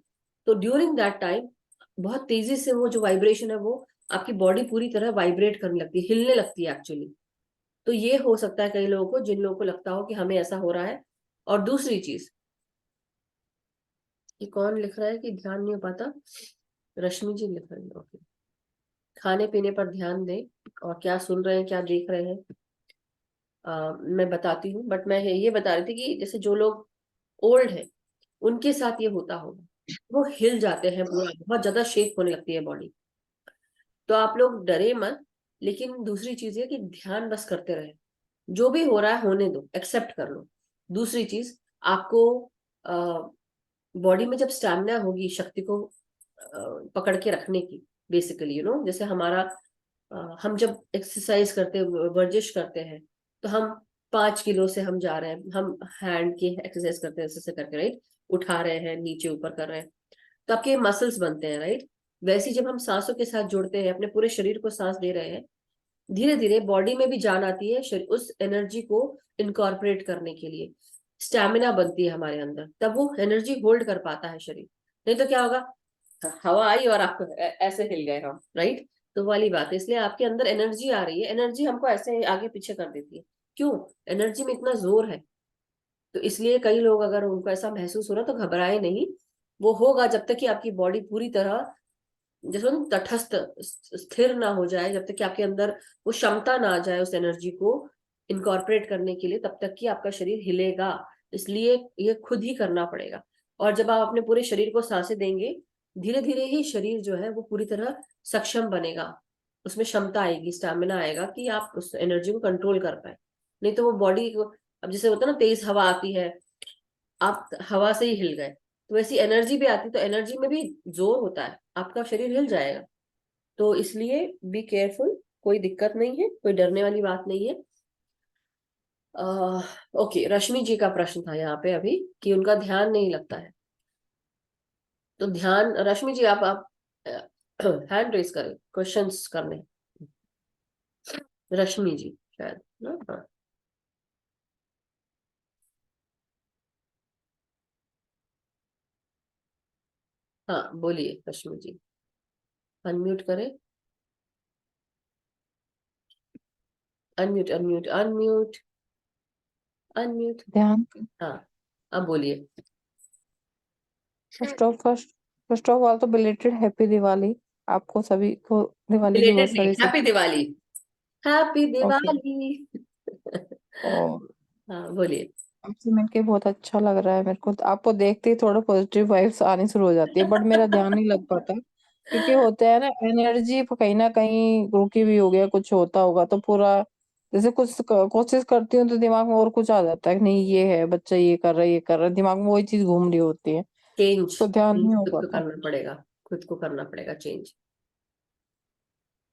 तो ड्यूरिंग दैट टाइम बहुत तेजी से वो जो वाइब्रेशन है वो आपकी बॉडी पूरी तरह वाइब्रेट करने लगती है, हिलने लगती है एक्चुअली। तो ये हो सकता है कई लोगों को, जिन लोगों को लगता हो कि हमें ऐसा हो रहा है। और दूसरी चीज, ये कौन लिख रहा है कि ध्यान नहीं हो पाता? रश्मि जी लिख रहे हैं, ओके। खाने पीने पर ध्यान दें, और क्या सुन रहे हैं क्या देख रहे हैं मैं बताती हूँ, बट मैं ये बता रही थी कि जैसे जो लोग ओल्ड है उनके साथ ये होता होगा, वो हिल जाते हैं, पूरा बहुत ज्यादा शेक होने लगती है बॉडी। तो आप लोग डरे मत, लेकिन दूसरी चीज है कि ध्यान बस करते रहे, जो भी हो रहा है होने दो, एक्सेप्ट कर लो। दूसरी चीज, आपको बॉडी में जब स्टैमिना होगी, शक्ति को पकड़ के रखने की, बेसिकली जैसे हमारा हम जब एक्सरसाइज करते हैं, वर्जिश करते हैं, तो हम 5 किलो से हम जा रहे हैं, हम हैंड की एक्सरसाइज करते हैं ऐसे करके, राइट, उठा रहे हैं, नीचे ऊपर कर रहे हैं, तो आपके मसल्स बनते हैं, राइट। वैसे ही जब हम सांसों के साथ जुड़ते हैं, अपने पूरे शरीर को सांस दे रहे हैं, धीरे धीरे बॉडी में भी जान आती है उस एनर्जी को इनकॉर्पोरेट करने के लिए, स्टैमिना बनती है हमारे अंदर, तब वो एनर्जी होल्ड कर पाता है शरीर। नहीं तो क्या होगा, हवा आई और आप ऐसे हिल गए हम, राइट। तो वाली बात है, इसलिए आपके अंदर एनर्जी आ रही है, एनर्जी हमको ऐसे आगे पीछे कर देती है। क्यों? एनर्जी में इतना जोर है। तो इसलिए कई लोग अगर उनको ऐसा महसूस हो रहा तो घबराए नहीं, वो होगा जब तक कि आपकी बॉडी पूरी तरह जैसे तटस्थ स्थिर ना हो जाए, जब तक कि आपके अंदर वो क्षमता ना आ जाए उस एनर्जी को इनकॉर्पोरेट करने के लिए, तब तक कि आपका शरीर हिलेगा। इसलिए ये खुद ही करना पड़ेगा। और जब आप अपने पूरे शरीर को सांसें देंगे, धीरे धीरे ही शरीर जो है वो पूरी तरह सक्षम बनेगा, उसमें क्षमता आएगी, स्टैमिना आएगा कि आप उस एनर्जी को कंट्रोल कर पाए। नहीं तो वो बॉडी को, अब जैसे होता है ना, तेज हवा आती है, आप हवा से ही हिल गए, तो वैसी एनर्जी भी आती, तो एनर्जी में भी जोर होता है, आपका शरीर हिल जाएगा। तो इसलिए बी केयरफुल, कोई दिक्कत नहीं है, कोई डरने वाली बात नहीं है। ओके, रश्मि जी का प्रश्न था यहाँ पे अभी कि उनका ध्यान नहीं लगता है। तो ध्यान, रश्मि जी आप हैंड रेस करें क्वेश्चंस करने, रश्मि जी शायद ना, हाँ हाँ, बोलिए रश्मि जी, अनम्यूट करें, अनम्यूट अनम्यूट अनम्यूट अनम्यूट, ध्यान। हाँ अब बोलिए। फर्स्ट ऑफ ऑल तो बिलेटेड हैप्पी दिवाली, आपको सभी को दिवाली की बहुत रिलेटेड नहीं, सारी हैप्पी शुभ। Diwali, happy okay. दिवाली। और हाँ बोलिए। आपसे मिलके बहुत अच्छा लग रहा है मेरे को, आपको देखते ही थोड़ा पॉजिटिव वाइब्स आनी शुरू हो जाती है, बट मेरा ध्यान नहीं लग पाता क्योंकि होता है ना, एनर्जी कहीं ना कहीं रुकी हुई हो गया, कुछ होता होगा तो पूरा, जैसे कुछ कोशिश करती हूँ तो दिमाग में और कुछ आ जाता है कि नहीं ये है, बच्चा ये कर रहा है, ये कर रहा है, दिमाग में वही चीज घूम रही होती है, चेंज तो ध्यान नहीं हो खुद को पाता। करना पड़ेगा, खुद को करना पड़ेगा चेंज।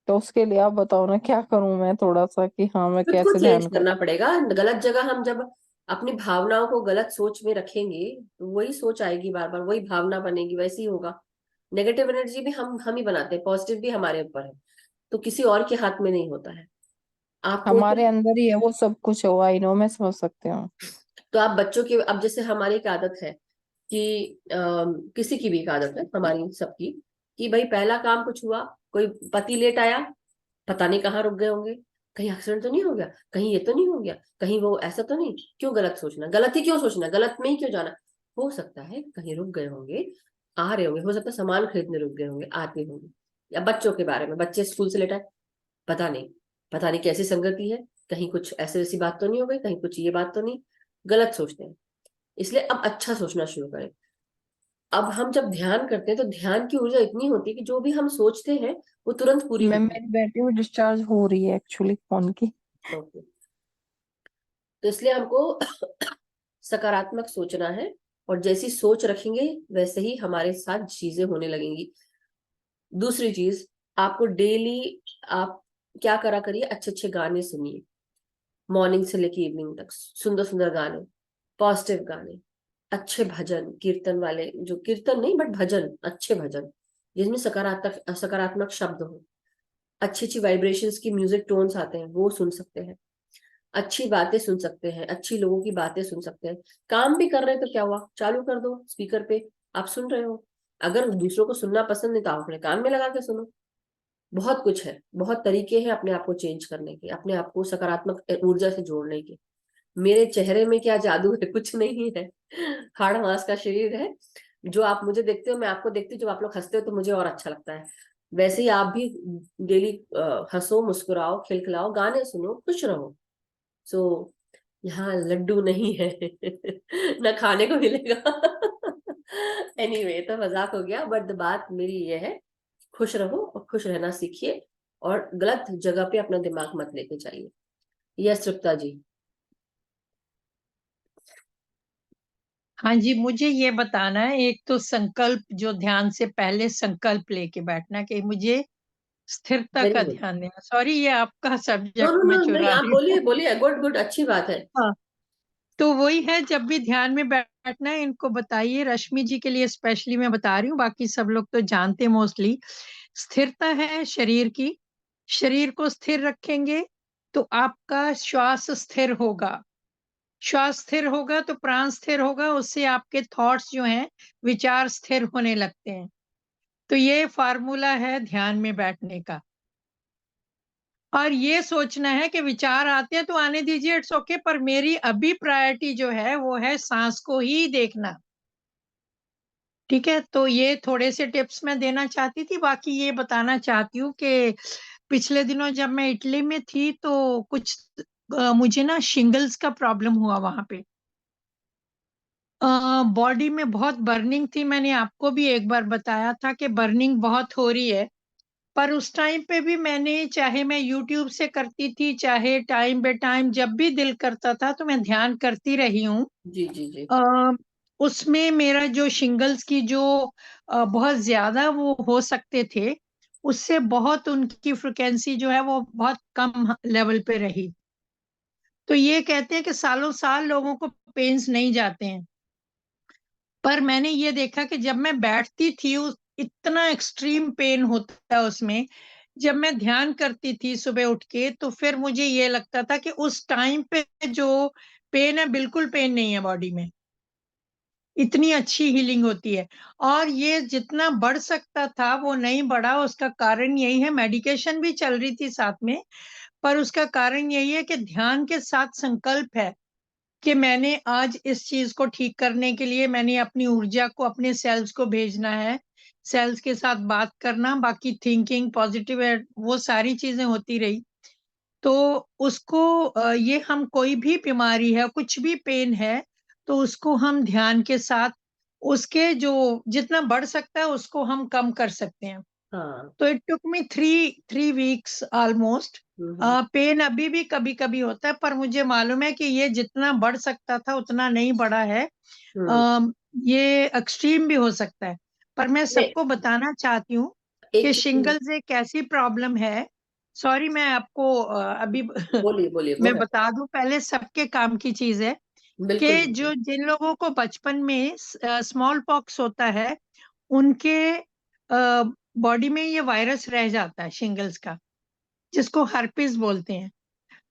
तो उसके लिए आप बताओ ना क्या करूं मैं, थोड़ा सा कि हाँ मैं खुद को कैसे चेंज ध्यान कर। करना पड़ेगा। गलत जगह हम जब अपनी भावनाओं को गलत सोच में रखेंगे, तो वही सोच आएगी बार बार, वही भावना बनेगी, वैसे ही होगा। नेगेटिव एनर्जी भी हम ही बनाते हैं, पॉजिटिव भी हमारे ऊपर है, तो किसी और के हाथ में नहीं होता है। आपको हमारे अंदर ही है वो सब कुछ, है आई नो, मैं समझ सकती हूँ। तो आप बच्चों की, अब जैसे हमारी एक आदत है कि किसी की भी एक आदत है हमारी सबकी, कि भाई पहला काम कुछ हुआ, कोई पति लेट आया, पता नहीं कहाँ रुक गए होंगे, कहीं एक्सीडेंट तो नहीं हो गया, कहीं ये तो नहीं हो गया, कहीं वो ऐसा तो नहीं, क्यों गलत सोचना, गलत ही क्यों सोचना, गलत में ही क्यों जाना। हो सकता है कहीं रुक गए होंगे, आ रहे होंगे, हो सकता है सामान खरीदने रुक गए होंगे, आते होंगे। या बच्चों के बारे में, बच्चे स्कूल से लेट आए, पता नहीं, पता नहीं कैसी संगति है, कहीं कुछ ऐसी ऐसी बात तो नहीं हो गई, कहीं कुछ ये बात तो नहीं, गलत सोचते हैं। इसलिए अब अच्छा सोचना शुरू करें। अब हम जब ध्यान करते हैं तो ध्यान की ऊर्जा इतनी होती है कि जो भी हम सोचते हैं वो तुरंत पूरी मैं, होती मेरी बैटरी भी डिस्चार्ज हो रही है एक्चुअली फोन की। है। ओके, तो इसलिए हमको सकारात्मक सोचना है, और जैसी सोच रखेंगे वैसे ही हमारे साथ चीजें होने लगेंगी। दूसरी चीज, आपको डेली आप क्या करा करिए, अच्छे अच्छे गाने सुनिए, मॉर्निंग से लेके इवनिंग तक, सुंदर सुंदर गाने, पॉजिटिव गाने, अच्छे भजन कीर्तन वाले, जो कीर्तन नहीं बट भजन, अच्छे भजन जिसमें सकारात्मक सकारात्मक शब्द हो, अच्छी अच्छी वाइब्रेशंस की म्यूजिक टोन्स आते हैं, वो सुन सकते हैं, अच्छी बातें सुन सकते हैं, अच्छी लोगों की बातें सुन सकते हैं। काम भी कर रहे हैं तो क्या हुआ, चालू कर दो स्पीकर पे, आप सुन रहे हो। अगर दूसरों को सुनना पसंद नहीं तो आप अपने कान में लगा के सुनो। बहुत कुछ है, बहुत तरीके हैं अपने आप को चेंज करने के, अपने आप को सकारात्मक ऊर्जा से जोड़ने के। मेरे चेहरे में क्या जादू है, कुछ नहीं है, हाड़ मांस का शरीर है। जो आप मुझे देखते हो, मैं आपको देखती हूँ, जब आप लोग हंसते हो तो मुझे और अच्छा लगता है। वैसे ही आप भी डेली हंसो, मुस्कुराओ, खिलखिलाओ, गाने सुनो, खुश रहो। सो यहाँ लड्डू नहीं है ना खाने को मिलेगा। एनीवे, तो मजाक हो गया, बट बात मेरी ये है, खुश रहो और खुश रहना सीखिए, और गलत जगह पे अपना दिमाग मत लेके जाइए। यस तृप्ता जी। हाँ जी, मुझे ये बताना है, एक तो संकल्प, जो ध्यान से पहले संकल्प लेके बैठना कि मुझे स्थिरता वेरी का गुड। ध्यान देना। सॉरी, ये आपका नो सब्जेक्ट नो मैं नो नहीं, चुरा आप रही बोलिए हूँ। बोलिए, गुड गुड, अच्छी बात है। हाँ, तो वही है, जब भी ध्यान में बैठना है इनको बताइए। रश्मि जी के लिए स्पेशली मैं बता रही हूँ, बाकी सब लोग तो जानते मोस्टली। स्थिरता है शरीर की, शरीर को स्थिर रखेंगे तो आपका श्वास स्थिर होगा, श्वास स्थिर होगा तो प्राण स्थिर होगा, उससे आपके थॉट्स जो हैं, विचार स्थिर होने लगते हैं। तो ये फार्मूला है ध्यान में बैठने का। और ये सोचना है कि विचार आते हैं तो आने दीजिए, इट्स ओके, पर मेरी अभी प्रायोरिटी जो है वो है सांस को ही देखना। ठीक है, तो ये थोड़े से टिप्स मैं देना चाहती थी। बाकी ये बताना चाहती हूँ कि पिछले दिनों जब मैं इटली में थी तो कुछ मुझे ना शिंगल्स का प्रॉब्लम हुआ वहां पे। बॉडी में बहुत बर्निंग थी, मैंने आपको भी एक बार बताया था कि बर्निंग बहुत हो रही है। पर उस टाइम पे भी मैंने, चाहे मैं यूट्यूब से करती थी, चाहे टाइम बे टाइम जब भी दिल करता था तो मैं ध्यान करती रही हूँ। जी जी जी। उसमें मेरा जो शिंगल्स की जो बहुत ज्यादा वो हो सकते थे, उससे बहुत उनकी फ्रिक्वेंसी जो है वो बहुत कम लेवल पे रही। तो ये कहते हैं कि सालों साल लोगों को पेन्स नहीं जाते हैं, पर मैंने ये देखा कि जब मैं बैठती थी उस इतना एक्सट्रीम पेन होता है उसमें। जब मैं ध्यान करती थी सुबह उठ के तो फिर मुझे ये लगता था कि उस टाइम पे जो पेन है, बिल्कुल पेन नहीं है बॉडी में, इतनी अच्छी हीलिंग होती है। और ये जितना बढ़ सकता था वो नहीं बढ़ा, उसका कारण यही है, मेडिकेशन भी चल रही थी साथ में, पर उसका कारण यही है कि ध्यान के साथ संकल्प है कि मैंने आज इस चीज को ठीक करने के लिए मैंने अपनी ऊर्जा को अपने सेल्स को भेजना है, सेल्स के साथ बात करना, बाकी थिंकिंग पॉजिटिव है, वो सारी चीजें होती रही। तो उसको ये हम कोई भी बीमारी है, कुछ भी पेन है, तो उसको हम ध्यान के साथ उसके जो जितना बढ़ सकता है उसको हम कम कर सकते हैं। हाँ। तो it took me three weeks almost. Hmm. Pain अभी भी कभी कभी होता है, पर मुझे मालूम है कि ये जितना बढ़ सकता था उतना नहीं बढ़ा है। हम्म। अ, ये एक्सट्रीम भी हो सकता है, पर मैं नहीं, सबको बताना चाहती हूँ कि एक चीज। शिंगल्स एक ऐसी प्रॉब्लम है। सॉरी, मैं आपको अभी बोलिए बोलिए, गो मैं है। बता दूं, पहले सबके काम की चीज है बिल्कुल कि बिल्कुल। जो जिन लोगों को बचपन में स्मॉल पॉक्स होता है, उनके बॉडी में ये वायरस रह जाता है शिंगल्स का, जिसको हर्पिस बोलते हैं।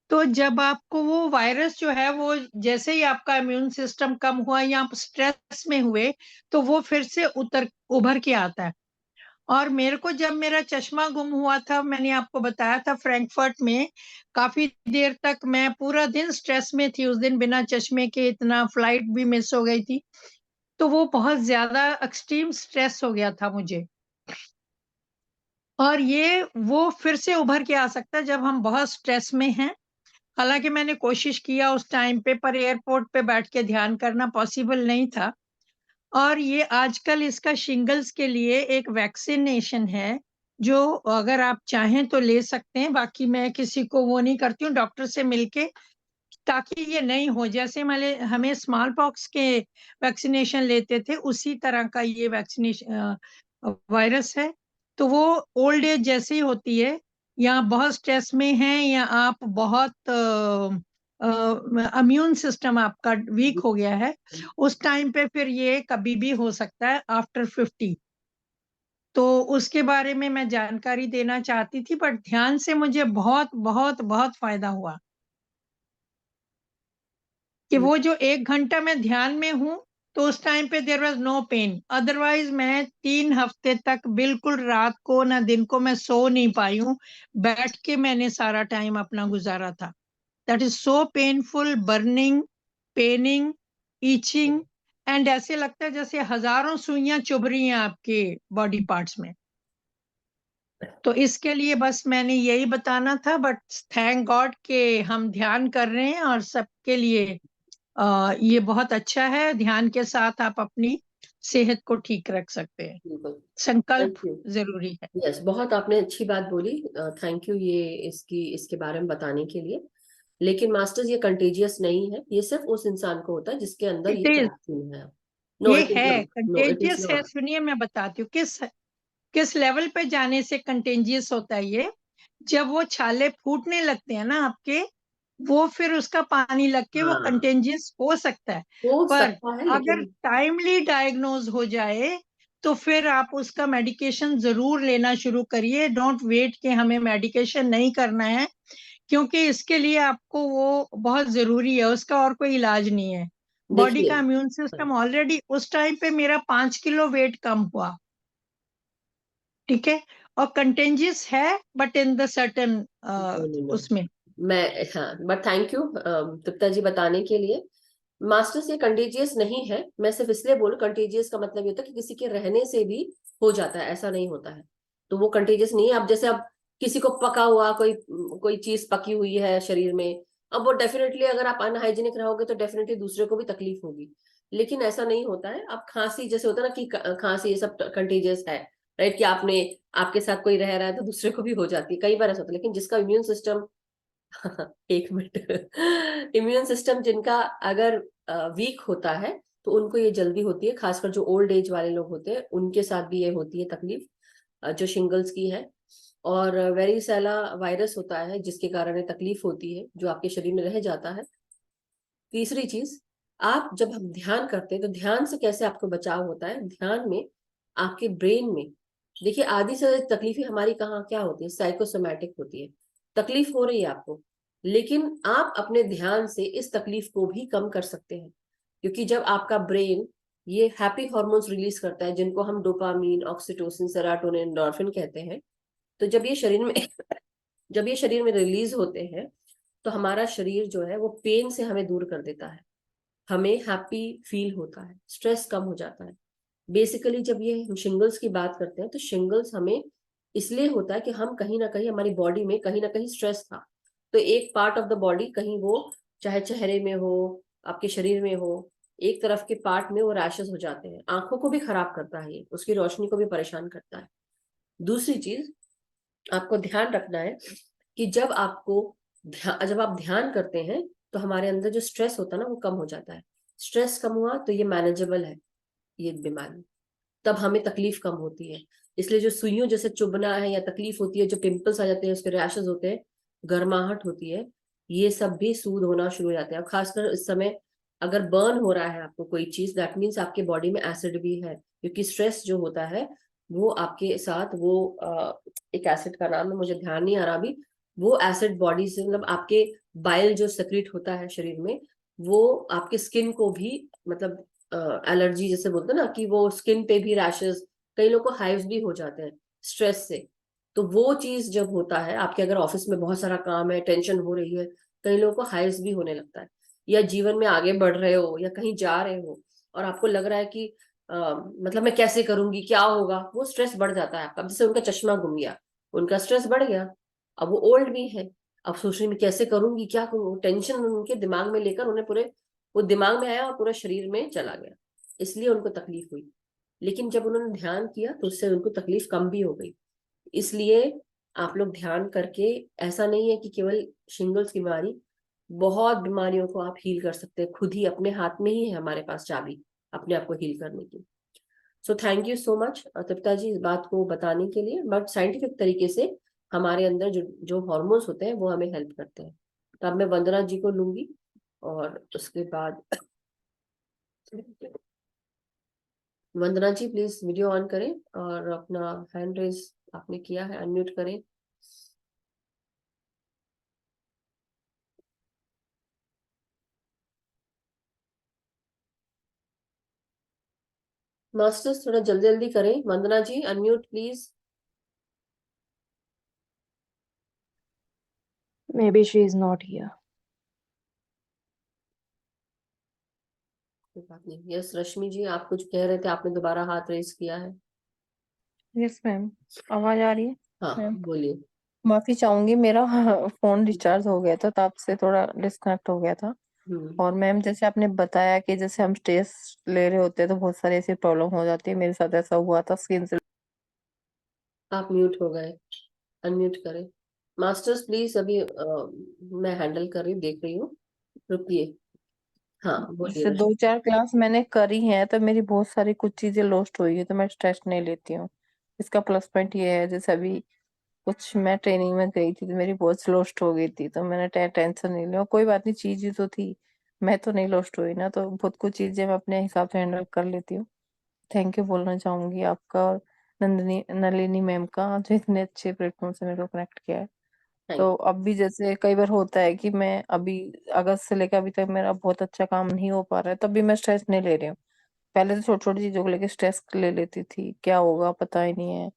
तो जब आपको वो वायरस जो है वो, जैसे ही आपका इम्यून सिस्टम कम हुआ या आप स्ट्रेस में हुए, तो वो फिर से उभर के आता है। और मेरे को जब मेरा चश्मा गुम हुआ था, मैंने आपको बताया था फ्रैंकफर्ट में, काफी देर तक मैं पूरा दिन स्ट्रेस में थी उस दिन, बिना चश्मे के, इतना फ्लाइट भी मिस हो गई थी। तो वो बहुत ज्यादा एक्सट्रीम स्ट्रेस हो गया था मुझे। और ये वो फिर से उभर के आ सकता है जब हम बहुत स्ट्रेस में हैं। हालांकि मैंने कोशिश किया उस टाइम पे, पर एयरपोर्ट पे बैठ के ध्यान करना पॉसिबल नहीं था। और ये आजकल इसका शिंगल्स के लिए एक वैक्सीनेशन है, जो अगर आप चाहें तो ले सकते हैं। बाकी मैं किसी को वो नहीं करती हूँ, डॉक्टर से मिलके, ताकि ये नहीं हो, जैसे हमें स्मॉल पॉक्स के वैक्सीनेशन लेते थे उसी तरह का ये वैक्सीनेशन वायरस है। तो वो ओल्ड एज जैसे ही होती है, या बहुत स्ट्रेस में है, या आप बहुत इम्यून सिस्टम आपका वीक हो गया है, उस टाइम पे फिर ये कभी भी हो सकता है आफ्टर 50। तो उसके बारे में मैं जानकारी देना चाहती थी, बट ध्यान से मुझे बहुत बहुत बहुत फायदा हुआ कि वो जो 1 घंटा मैं ध्यान में हूँ, तो उस टाइम पे there was no pain. Otherwise मैं 3 हफ्ते तक बिल्कुल रात को ना दिन को मैं सो नहीं पाई हूँ, बैठ के मैंने सारा टाइम अपना गुजारा था। That is so painful, burning, paining, itching, and ऐसे लगता है जैसे हजारों सुइयां चुभ रही हैं आपके बॉडी पार्ट्स में। तो इसके लिए बस मैंने यही बताना था, बट थैंक गॉड कि हम ध्यान कर रहे हैं और सबके लिए ये बहुत अच्छा है। ध्यान के साथ आप अपनी सेहत को ठीक रख सकते हैं। बिल्कुल। संकल्प थैंक यू। जरूरी है। यस, बहुत आपने अच्छी बात बोली। थैंक यू ये इसके बारे में बताने के लिए। लेकिन मास्टर्स ये कंटेजियस नहीं है, ये सिर्फ उस इंसान को होता है जिसके अंदर इट ये इज, वैक्सीन है। नो ये इट इज है not, no it is contagious है। नॉट। सुनिए मैं बताती हूँ किस लेवल पे जाने से कंटेजियस होता है ये। जब वो छाले फूटने लगते हैं ना आपके, वो फिर उसका पानी लग के वो हाँ कंटेजियस हो सकता है। हो पर सकता है, अगर लेकिन टाइमली डायग्नोज हो जाए तो फिर आप उसका मेडिकेशन जरूर लेना शुरू करिए। डोंट वेट कि हमें मेडिकेशन नहीं करना है, क्योंकि इसके लिए आपको वो बहुत जरूरी है, उसका और कोई इलाज नहीं है। बॉडी देखिए का इम्यून सिस्टम ऑलरेडी, उस टाइम पे मेरा 5 किलो वेट कम हुआ, ठीक है, और कंटेंजियस है but in the certain no no no, उसमें। मैं, हाँ but thank you Tripta ji बताने के लिए। मास्टर्स ये कंटेजियस नहीं है, मैं सिर्फ इसलिए बोलूं, कंटेजियस का मतलब ये होता है कि किसी के रहने से भी हो जाता है, ऐसा नहीं होता है, तो वो कंटेजियस नहीं है। अब जैसे अब किसी को पका हुआ कोई कोई चीज पकी हुई है शरीर में, अब वो डेफिनेटली अगर आप अनहाइजीनिक रहोगे तो डेफिनेटली दूसरे को भी तकलीफ होगी, लेकिन ऐसा नहीं होता है। अब खांसी जैसे होता है ना कि खांसी ये सब कंटेजियस है, राइट, कि आपने, आपके साथ कोई रह रहा है तो दूसरे को भी हो जाती है, कई बार ऐसा होता है। लेकिन जिसका इम्यून सिस्टम एक मिनट, इम्यून सिस्टम जिनका अगर वीक होता है तो उनको ये जल्दी होती है, खासकर जो ओल्ड एज वाले लोग होते हैं उनके साथ भी ये होती है तकलीफ, जो शिंगल्स की है। और वेरिसेला वायरस होता है जिसके कारण ये तकलीफ होती है, जो आपके शरीर में रह जाता है। तीसरी चीज, आप जब हम ध्यान करते हैं तो ध्यान से कैसे आपको बचाव होता है, ध्यान में आपके ब्रेन में, देखिए आधी से तकलीफें हमारी कहाँ क्या होती है, साइकोसोमैटिक होती है। तकलीफ हो रही है आपको, लेकिन आप अपने ध्यान से इस तकलीफ को भी कम कर सकते हैं, क्योंकि जब आपका ब्रेन ये हैप्पी हॉर्मोन्स रिलीज करता है जिनको हम डोपामीन, ऑक्सीटोसिन, सेरोटोनिन, एंडोर्फिन कहते हैं, तो जब ये शरीर में जब ये शरीर में रिलीज होते हैं तो हमारा शरीर जो है वो पेन से हमें दूर कर देता है, हमें हैप्पी फील होता है, स्ट्रेस कम हो जाता है। बेसिकली जब ये हम शिंगल्स की बात करते हैं तो शिंगल्स हमें इसलिए होता है कि हम कहीं ना कहीं हमारी बॉडी में कहीं ना कहीं स्ट्रेस था, तो एक पार्ट ऑफ द बॉडी कहीं वो, चाहे चेहरे में हो, आपके शरीर में हो, एक तरफ के पार्ट में वो रैशेस हो जाते हैं, आंखों को भी खराब करता है ये, उसकी रोशनी को भी परेशान करता है। दूसरी चीज आपको ध्यान रखना है कि जब आप ध्यान करते हैं तो हमारे अंदर जो स्ट्रेस होता है ना वो कम हो जाता है। स्ट्रेस कम हुआ तो ये मैनेजेबल है, ये बीमारी, तब हमें तकलीफ कम होती है। इसलिए जो सुइयों जैसे चुभना है या तकलीफ होती है, जो पिंपल्स आ जाते हैं, उसके रैशेस होते हैं, गर्माहट होती है, ये सब भी सूद होना शुरू हो जाते हैं। और खासकर इस समय अगर बर्न हो रहा है आपको कोई चीज, दैट मीन्स आपके बॉडी में एसिड भी है, क्योंकि स्ट्रेस जो होता है वो आपके साथ वो एक एसिड का नाम है मुझे ध्यान नहीं आ रहा अभी, वो एसिड बॉडी से, मतलब आपके बाइल जो सेक्रेट होता है शरीर में, वो आपके स्किन को भी, मतलब एलर्जी जैसे बोलते हैं ना कि वो स्किन पे भी रैशेस, कई लोगों को हाइव्स भी हो जाते हैं स्ट्रेस से। तो वो चीज जब होता है आपके, अगर ऑफिस में बहुत सारा काम है, टेंशन हो रही है, कई लोगों को हाइव्स भी होने लगता है, या जीवन में आगे बढ़ रहे हो या कहीं जा रहे हो और आपको लग रहा है कि मतलब मैं कैसे करूंगी, क्या होगा, वो स्ट्रेस बढ़ जाता है आपका। जैसे उनका चश्मा गुम गया, उनका स्ट्रेस बढ़ गया, अब वो ओल्ड भी है, अब सोच रही मैं कैसे करूंगी, क्या करूँ, टेंशन उनके दिमाग में लेकर उन्हें पूरे, वो दिमाग में आया और पूरे शरीर में चला गया, इसलिए उनको तकलीफ हुई। लेकिन जब उन्होंने ध्यान किया तो उससे उनको तकलीफ कम भी हो गई। इसलिए आप लोग ध्यान करके, ऐसा नहीं है कि केवल शिंगल्स की बीमारी, बहुत बीमारियों को आप हील कर सकते हैं, खुद ही अपने हाथ में ही है हमारे पास चाबी अपने आप को हील करने की। So thank you so much Tripta ji इस बात को बताने के लिए, बट साइंटिफिक तरीके से हमारे अंदर जो जो हॉर्मोन्स होते हैं वो हमें हेल्प करते हैं। तो अब मैं वंदना जी को लूंगी और उसके बाद वंदना जी प्लीज वीडियो ऑन करें और अपना हैंड रेज आपने किया है अनम्यूट करें। मास्टर्स थोड़ा जल्दी जल्दी करें, Vandana ji unmute please. Maybe she is not here. कोई बात नहीं। यस रश्मि जी आप कुछ कह रहे थे, आपने दोबारा हाथ रेज किया है। यस मैम, आवाज आ रही है हाँ मैम? बोलिए। माफी चाहूंगी, मेरा फोन डिस्चार्ज हो गया था तो आपसे थोड़ा डिस्कनेक्ट हो गया था। और मैम जैसे आपने बताया कि जैसे हम स्ट्रेस ले रहे होते हैं तो बहुत सारी ऐसी प्रॉब्लम हो जाती है, मेरे साथ ऐसा हुआ था स्किन से। आप म्यूट हो गए, अनम्यूट करें। मास्टर्स प्लीज अभी मैं हैंडल कर रही हूँ, देख रही हूँ, रुकिए। हाँ बोलिए जैसे रुचि। 2-4 क्लास मैंने करी है तो मेरी बहुत सारी कुछ चीजें लॉस्ट हुई है, तो मैं स्ट्रेस नहीं लेती हूँ। इसका प्लस पॉइंट ये है, जैसे अभी कुछ मैं ट्रेनिंग में गई थी तो मेरी बहुत लॉस्ट हो गई थी, तो मैंने टेंशन नहीं लिया, कोई बात नहीं, चीज ही तो थी, मैं तो नहीं लॉस्ट हुई ना, तो बहुत कुछ चीजें मैं अपने हिसाब से हैंडल कर लेती हूँ। थैंक यू बोलना चाहूंगी आपका और नलिनी मैम का, जो इतने अच्छे प्लेटफॉर्म से मेरे को कनेक्ट किया है। थैंक तो अब भी जैसे कई बार होता है कि मैं अभी अगस्त से लेकर अभी तक मेरा बहुत अच्छा काम नहीं हो पा रहा है, तब भी मैं स्ट्रेस नहीं ले रही हूँ। पहले तो छोटी छोटी चीजों को लेकर स्ट्रेस ले लेती थी, क्या होगा पता ही नहीं है,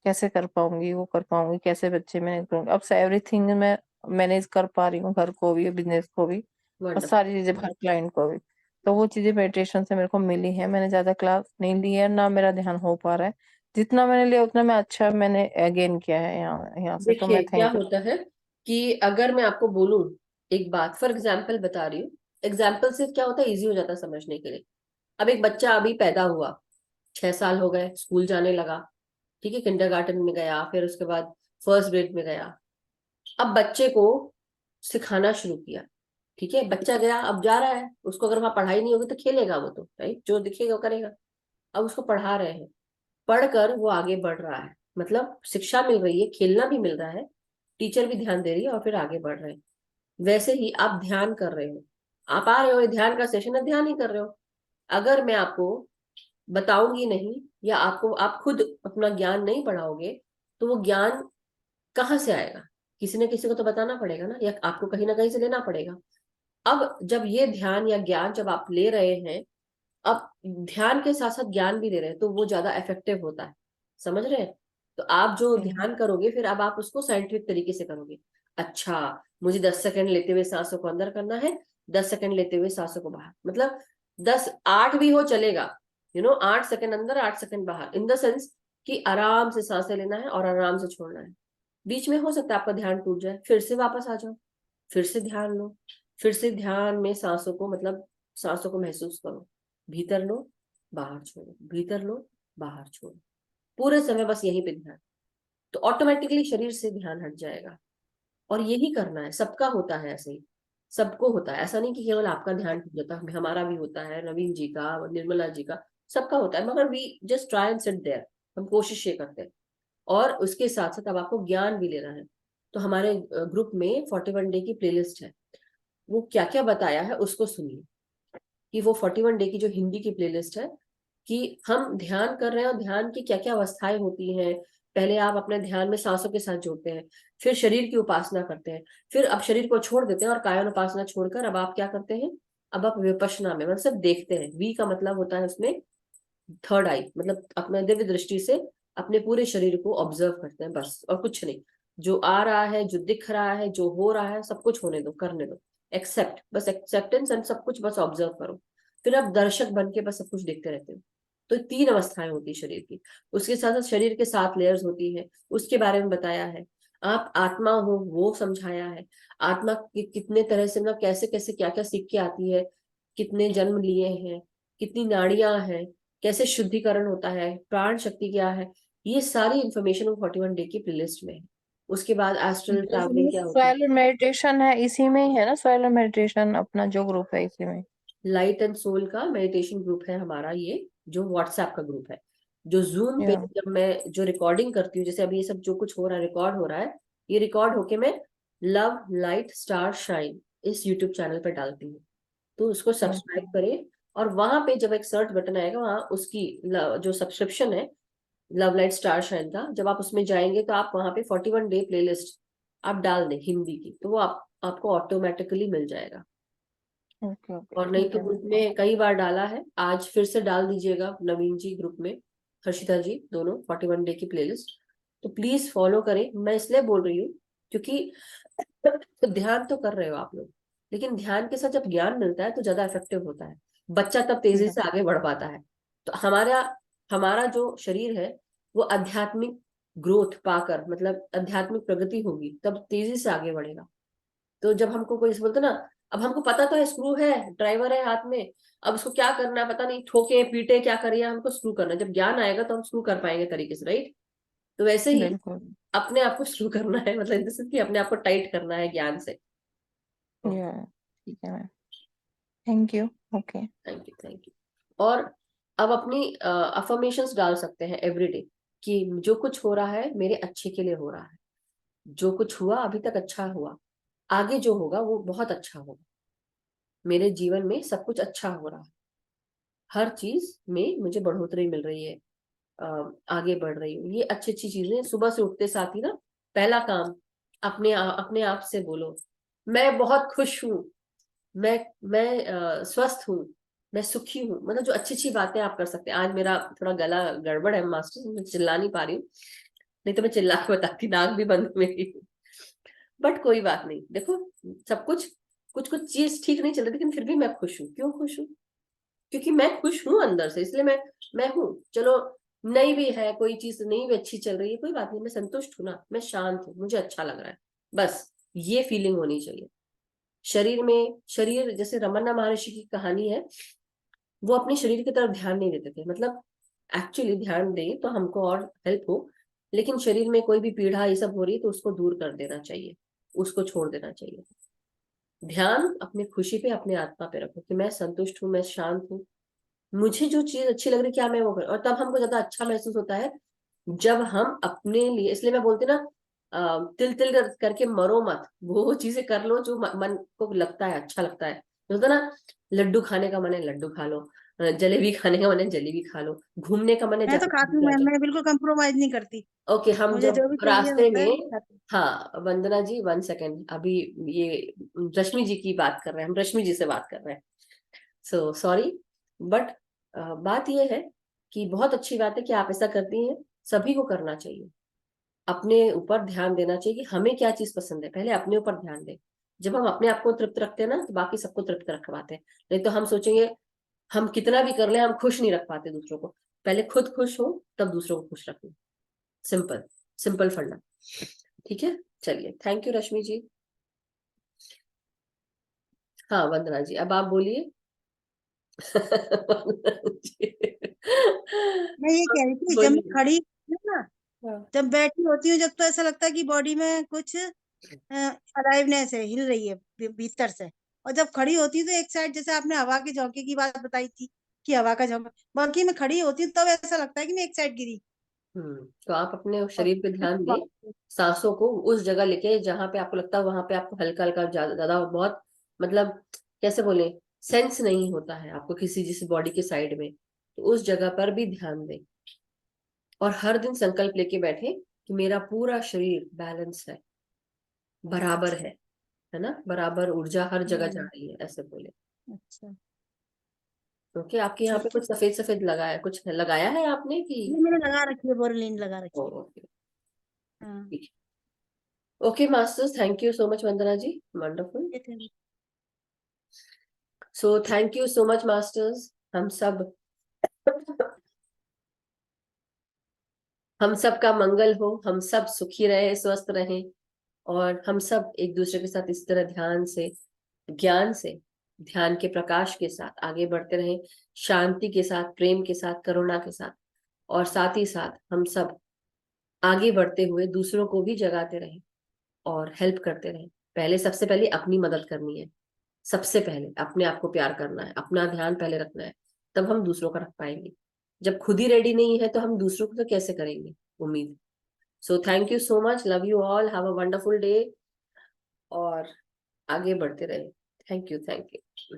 कैसे कर पाऊंगी, वो कर पाऊंगी, कैसे बच्चे मैनेज करूंगी। अब से एवरीथिंग मैं मैनेज कर पा रही हूँ, घर को भी, बिजनेस को भी, और वंडरफुल। सारी चीजें हर क्लाइंट को भी। तो वो चीजें मेडिटेशन से मेरे को मिली है। मैंने ज्यादा क्लास नहीं ली है, ना मेरा ध्यान हो पा रहा है, जितना मैंने लिया उतना मैं अच्छा मैंने गेन किया है यहाँ यहाँ से, तो देखिए मैं क्या थैंक यू। होता है कि अगर मैं आपको बोलूं, एक बात फॉर एग्जाम्पल बता रही हूँ, एग्जाम्पल से क्या होता है, इजी हो जाता है समझने के लिए। अब एक बच्चा अभी पैदा हुआ, 6 साल हो गए, स्कूल जाने लगा, ठीक है, किंडरगार्टन में गया, फिर उसके बाद फर्स्ट ग्रेड में गया। अब बच्चे को सिखाना शुरू किया, ठीक है, बच्चा गया, अब जा रहा है, उसको अगर वहां पढ़ाई नहीं होगी तो खेलेगा वो, तो राइट, जो दिखेगा वो करेगा। अब उसको पढ़ा रहे हैं, पढ़कर वो आगे बढ़ रहा है, मतलब शिक्षा मिल रही है, खेलना भी मिल रहा है, टीचर भी ध्यान दे रही है, और फिर आगे बढ़ रहे हैं। वैसे ही आप ध्यान कर रहे हो, आप आ रहे हो, ये ध्यान का सेशन है, ध्यान ही कर रहे हो। अगर मैं आपको बताऊंगी नहीं, या आपको आप खुद अपना ज्ञान नहीं बढ़ाओगे, तो वो ज्ञान कहाँ से आएगा? किसी न किसी को तो बताना पड़ेगा ना, या आपको कहीं ना कहीं से लेना पड़ेगा। अब जब ये ध्यान या ज्ञान जब आप ले रहे हैं, अब ध्यान के साथ साथ ज्ञान भी दे रहे हैं, तो वो ज्यादा इफेक्टिव होता है, समझ रहे हैं? तो आप जो ध्यान करोगे, फिर अब आप उसको साइंटिफिक तरीके से करोगे। अच्छा, मुझे 10 सेकंड लेते हुए सांसों को अंदर करना है, 10 सेकंड लेते हुए सांसों को बाहर, मतलब 10-8 भी हो चलेगा, 8 सेकंड अंदर 8 सेकंड बाहर, इन द सेंस कि आराम से सांसें लेना है और आराम से छोड़ना है। बीच में हो सकता है आपका ध्यान टूट जाए, फिर से वापस आ जाओ, फिर से ध्यान लो, फिर से ध्यान में सांसों को, मतलब सांसों को महसूस करो, भीतर लो, बाहर छोड़ो, भीतर लो, बाहर छोड़ो, पूरे समय बस यहीं पे ध्यान, तो ऑटोमेटिकली शरीर से ध्यान हट जाएगा। और यही करना है, सबका होता है ऐसे ही, सबको होता है, ऐसा नहीं कि केवल आपका ध्यान टूट जाता है, हमारा भी होता है, नवीन जी का, निर्मला जी का, सबका होता है, मगर we just try and sit there, हम कोशिश ये करते हैं। और उसके साथ साथ अब आपको ज्ञान भी लेना है, तो हमारे ग्रुप में 41 डे की प्लेलिस्ट है, वो क्या क्या बताया है उसको सुनिए, कि वो 41 डे की जो हिंदी की प्लेलिस्ट है, कि हम ध्यान कर रहे हैं और ध्यान की क्या क्या अवस्थाएं होती हैं। पहले आप अपने ध्यान में सांसों के साथ जोड़ते हैं, फिर शरीर की उपासना करते हैं, फिर अब शरीर को छोड़ देते हैं और कायन उपासना छोड़कर अब आप क्या करते हैं, अब आप विपश्यना में, मतलब सिर्फ देखते हैं। वी का मतलब होता है उसमें थर्ड आई, मतलब अपने दिव्य दृष्टि से अपने पूरे शरीर को ऑब्जर्व करते हैं, बस और कुछ नहीं। जो आ रहा है, जो दिख रहा है, जो हो रहा है, सब कुछ होने दो, करने दो, एक्सेप्ट, बस एक्सेप्टेंस एंड सब कुछ बस ऑब्जर्व करो। फिर आप दर्शक बन के बस सब कुछ देखते रहते हो। तो 3 अवस्थाएं होती है शरीर की। उसके साथ साथ शरीर के 7 लेयर्स होती है, उसके बारे में बताया है। आप आत्मा हो वो समझाया है, आत्मा कितने तरह से, मतलब कैसे कैसे क्या क्या सीख के आती है, कितने जन्म लिए हैं, कितनी नाड़ियां हैं, कैसे शुद्धिकरण होता है, प्राण शक्ति क्या है, ये सारी इंफॉर्मेशन वो 41 डे की प्लेलिस्ट में है। उसके बाद एस्ट्रल ट्रैवलिंग क्या होती है, सॉइल मेडिटेशन है इसी में ही है ना, सॉइल मेडिटेशन अपना जो ग्रुप है इसी में। लाइट एंड सोल का मेडिटेशन ग्रुप है हमारा, ये जो व्हाट्सएप का ग्रुप है। जो जूम पे या जब मैं जो रिकॉर्डिंग करती हूँ, जैसे अभी ये सब जो कुछ हो रहा है, रिकॉर्ड हो रहा है, ये रिकॉर्ड होके मैं लव लाइट स्टार शाइन इस यूट्यूब चैनल पे डालती हूँ। तो उसको सब्सक्राइब करें, और वहां पे जब एक सर्च बटन आएगा, वहां उसकी जो सब्सक्रिप्शन है लव लाइट स्टार शाइन का, जब आप उसमें जाएंगे तो आप वहां पे 41 डे प्लेलिस्ट आप डाल दें हिंदी की, तो वो आपको ऑटोमेटिकली मिल जाएगा। ओके ओके और नहीं ठीक तो है ग्रुप मैं। में कई बार डाला है, आज फिर से डाल दीजिएगा नवीन जी ग्रुप में, हर्षिता जी, दोनों 41 डे की प्लेलिस्ट। तो प्लीज फॉलो करें, मैं इसलिए बोल रही हूँ क्योंकि ध्यान तो कर रहे हो आप लोग, लेकिन ध्यान के साथ जब ज्ञान मिलता है तो ज्यादा इफेक्टिव होता है, बच्चा तब तेजी से आगे बढ़ पाता है। तो हमारा हमारा जो शरीर है, वो आध्यात्मिक ग्रोथ पाकर, मतलब आध्यात्मिक प्रगति होगी, तब तेजी से आगे बढ़ेगा। तो जब हमको कोई बोलते ना, अब हमको पता तो है स्क्रू है, ड्राइवर है हाथ में, अब उसको क्या करना है पता नहीं, ठोके पीटे क्या करिए, हमको स्क्रू करना है। जब ज्ञान आएगा तो हम स्क्रू कर पाएंगे तरीके से, राइट? तो वैसे ही बिल्कुल अपने आप को शुरू करना है, मतलब जैसे कि अपने आप को टाइट करना है ज्ञान से। या ठीक है ma'am, thank you. Okay, thank you, thank you. और अब अपनी अफर्मेशंस डाल सकते हैं एवरीडे कि जो कुछ हो रहा है मेरे अच्छे के लिए हो रहा है, जो कुछ हुआ अभी तक अच्छा हुआ, आगे जो होगा वो बहुत अच्छा होगा, मेरे जीवन में सब कुछ अच्छा हो रहा है, हर चीज में मुझे बढ़ोतरी मिल रही है, आगे बढ़ रही हूँ। ये अच्छी अच्छी चीजें सुबह से उठते साथ ही ना, पहला काम अपने आप से बोलो, मैं बहुत खुश हूँ, मैं स्वस्थ हूँ, मैं सुखी हूँ। मतलब जो अच्छी अच्छी बातें आप कर सकते हैं। आज मेरा थोड़ा गला गड़बड़ है मास्टर, मैं चिल्ला नहीं पा रही हूँ, नहीं तो मैं चिल्ला के बताती, नाक भी बंद है मेरी। बट कोई बात नहीं, देखो सब कुछ कुछ कुछ चीज ठीक नहीं चल रही, लेकिन फिर भी मैं खुश हूँ। क्यों खुश हूँ? क्योंकि मैं खुश हूँ अंदर से, इसलिए मैं हूँ। चलो नहीं भी है, कोई चीज नहीं भी अच्छी चल रही है, कोई बात नहीं, मैं संतुष्ट हूँ ना, मैं शांत हूँ, मुझे अच्छा लग रहा है, बस ये फीलिंग होनी चाहिए शरीर में। शरीर, जैसे रमन्ना महर्षि की कहानी है, वो अपने शरीर की तरफ ध्यान नहीं देते थे, मतलब एक्चुअली ध्यान दें तो हमको और हेल्प हो, लेकिन शरीर में कोई भी पीड़ा ये सब हो रही है तो उसको दूर कर देना चाहिए, उसको छोड़ देना चाहिए। ध्यान अपने खुशी पे, अपने आत्मा पे रखो कि मैं संतुष्ट हूँ, मैं शांत हूँ, मुझे जो चीज अच्छी लग रही क्या मैं वो करूँ। और तब हमको ज्यादा अच्छा महसूस होता है जब हम अपने लिए, इसलिए मैं बोलती ना, तिल तिल करके मरो मत, वो चीजें कर लो जो मन को लगता है अच्छा लगता है। होता ना, लड्डू खाने का मन है लड्डू खा लो, जलेबी खाने का मन है जलेबी खा लो, घूमने का मन है मैं तो खाती हूँ मैम, मैं बिल्कुल कंप्रोमाइज नहीं करती। ओके, हम मुझे जब जो भी चाहिए रास्ते होता है में, मैं खाती हूँ। हाँ वंदना जी 1 सेकेंड, अभी ये रश्मि जी की बात कर रहे हैं, हम रश्मि जी से बात कर रहे हैं, सो सॉरी। बट बात यह है कि बहुत अच्छी बात है कि आप ऐसा करती हैं, सभी को करना चाहिए, अपने ऊपर ध्यान देना चाहिए कि हमें क्या चीज पसंद है, पहले अपने ऊपर ध्यान दें। जब हम अपने आप को तृप्त रखते हैं ना, तो बाकी सबको तृप्त रख पाते हैं। नहीं तो हम सोचेंगे हम कितना भी कर ले, हम खुश नहीं रख पाते दूसरों को। पहले खुद खुश हो तब दूसरों को खुश रखें, सिंपल सिंपल फंडा। ठीक है, चलिए, थैंक यू रश्मि जी। हाँ वंदना जी, अब आप बोलिए। मैं ये कह रही थी, जब मैं बोलिए। खड़ी हूँ ना, हाँ। जब बैठी होती हूँ, जब तो ऐसा लगता है कि बॉडी में कुछ अलाइवनेस है, हिल रही है भीतर से। और जब खड़ी होती हूँ तो एक साइड, जैसे आपने हवा के झोंके की बात बताई थी कि हवा का झोंका, बाकी मैं खड़ी होती हूँ तब ऐसा लगता है कि मैं एक साइड गिरी। तो आप अपने और शरीर पे ध्यान दें, सांसों को उस जगह लेके जहां पे आपको लगता है वहां पे आपको हल्का हल्का ज्यादा बहुत, मतलब कैसे बोले, सेंस नहीं होता है आपको किसी जिस बॉडी के साइड में, तो उस जगह पर भी ध्यान दें। और हर दिन संकल्प लेके बैठे कि मेरा पूरा शरीर बैलेंस है, बराबर है ना, बराबर ऊर्जा हर जगह जा रही है, ऐसे बोले। अच्छा, क्योंकि आपके यहाँ पे ठीक है। कुछ सफेद सफेद लगाया, कुछ लगाया है आपने कि? ये मैंने लगा रखी है, बोरोलिन लगा रखी है। ओके, हाँ, okay masters, thank you so much Vandana ji, wonderful. ये थे। So thank you so much masters, हम सब का मंगल हो, हम सब सुखी रहे, स्वस्थ रहें, और हम सब एक दूसरे के साथ इस तरह ध्यान से, ज्ञान से, ध्यान के प्रकाश के साथ आगे बढ़ते रहें, शांति के साथ, प्रेम के साथ, करुणा के साथ। और साथ ही साथ हम सब आगे बढ़ते हुए दूसरों को भी जगाते रहें और हेल्प करते रहें। पहले, सबसे पहले अपनी मदद करनी है, सबसे पहले अपने आप को प्यार करना है, अपना ध्यान पहले रखना है, तब हम दूसरों का रख पाएंगे। जब खुद ही रेडी नहीं है तो हम दूसरों को तो कैसे करेंगे उम्मीद। सो thank you so much, love you all, have a wonderful day, और आगे बढ़ते रहे। Thank you, thank you.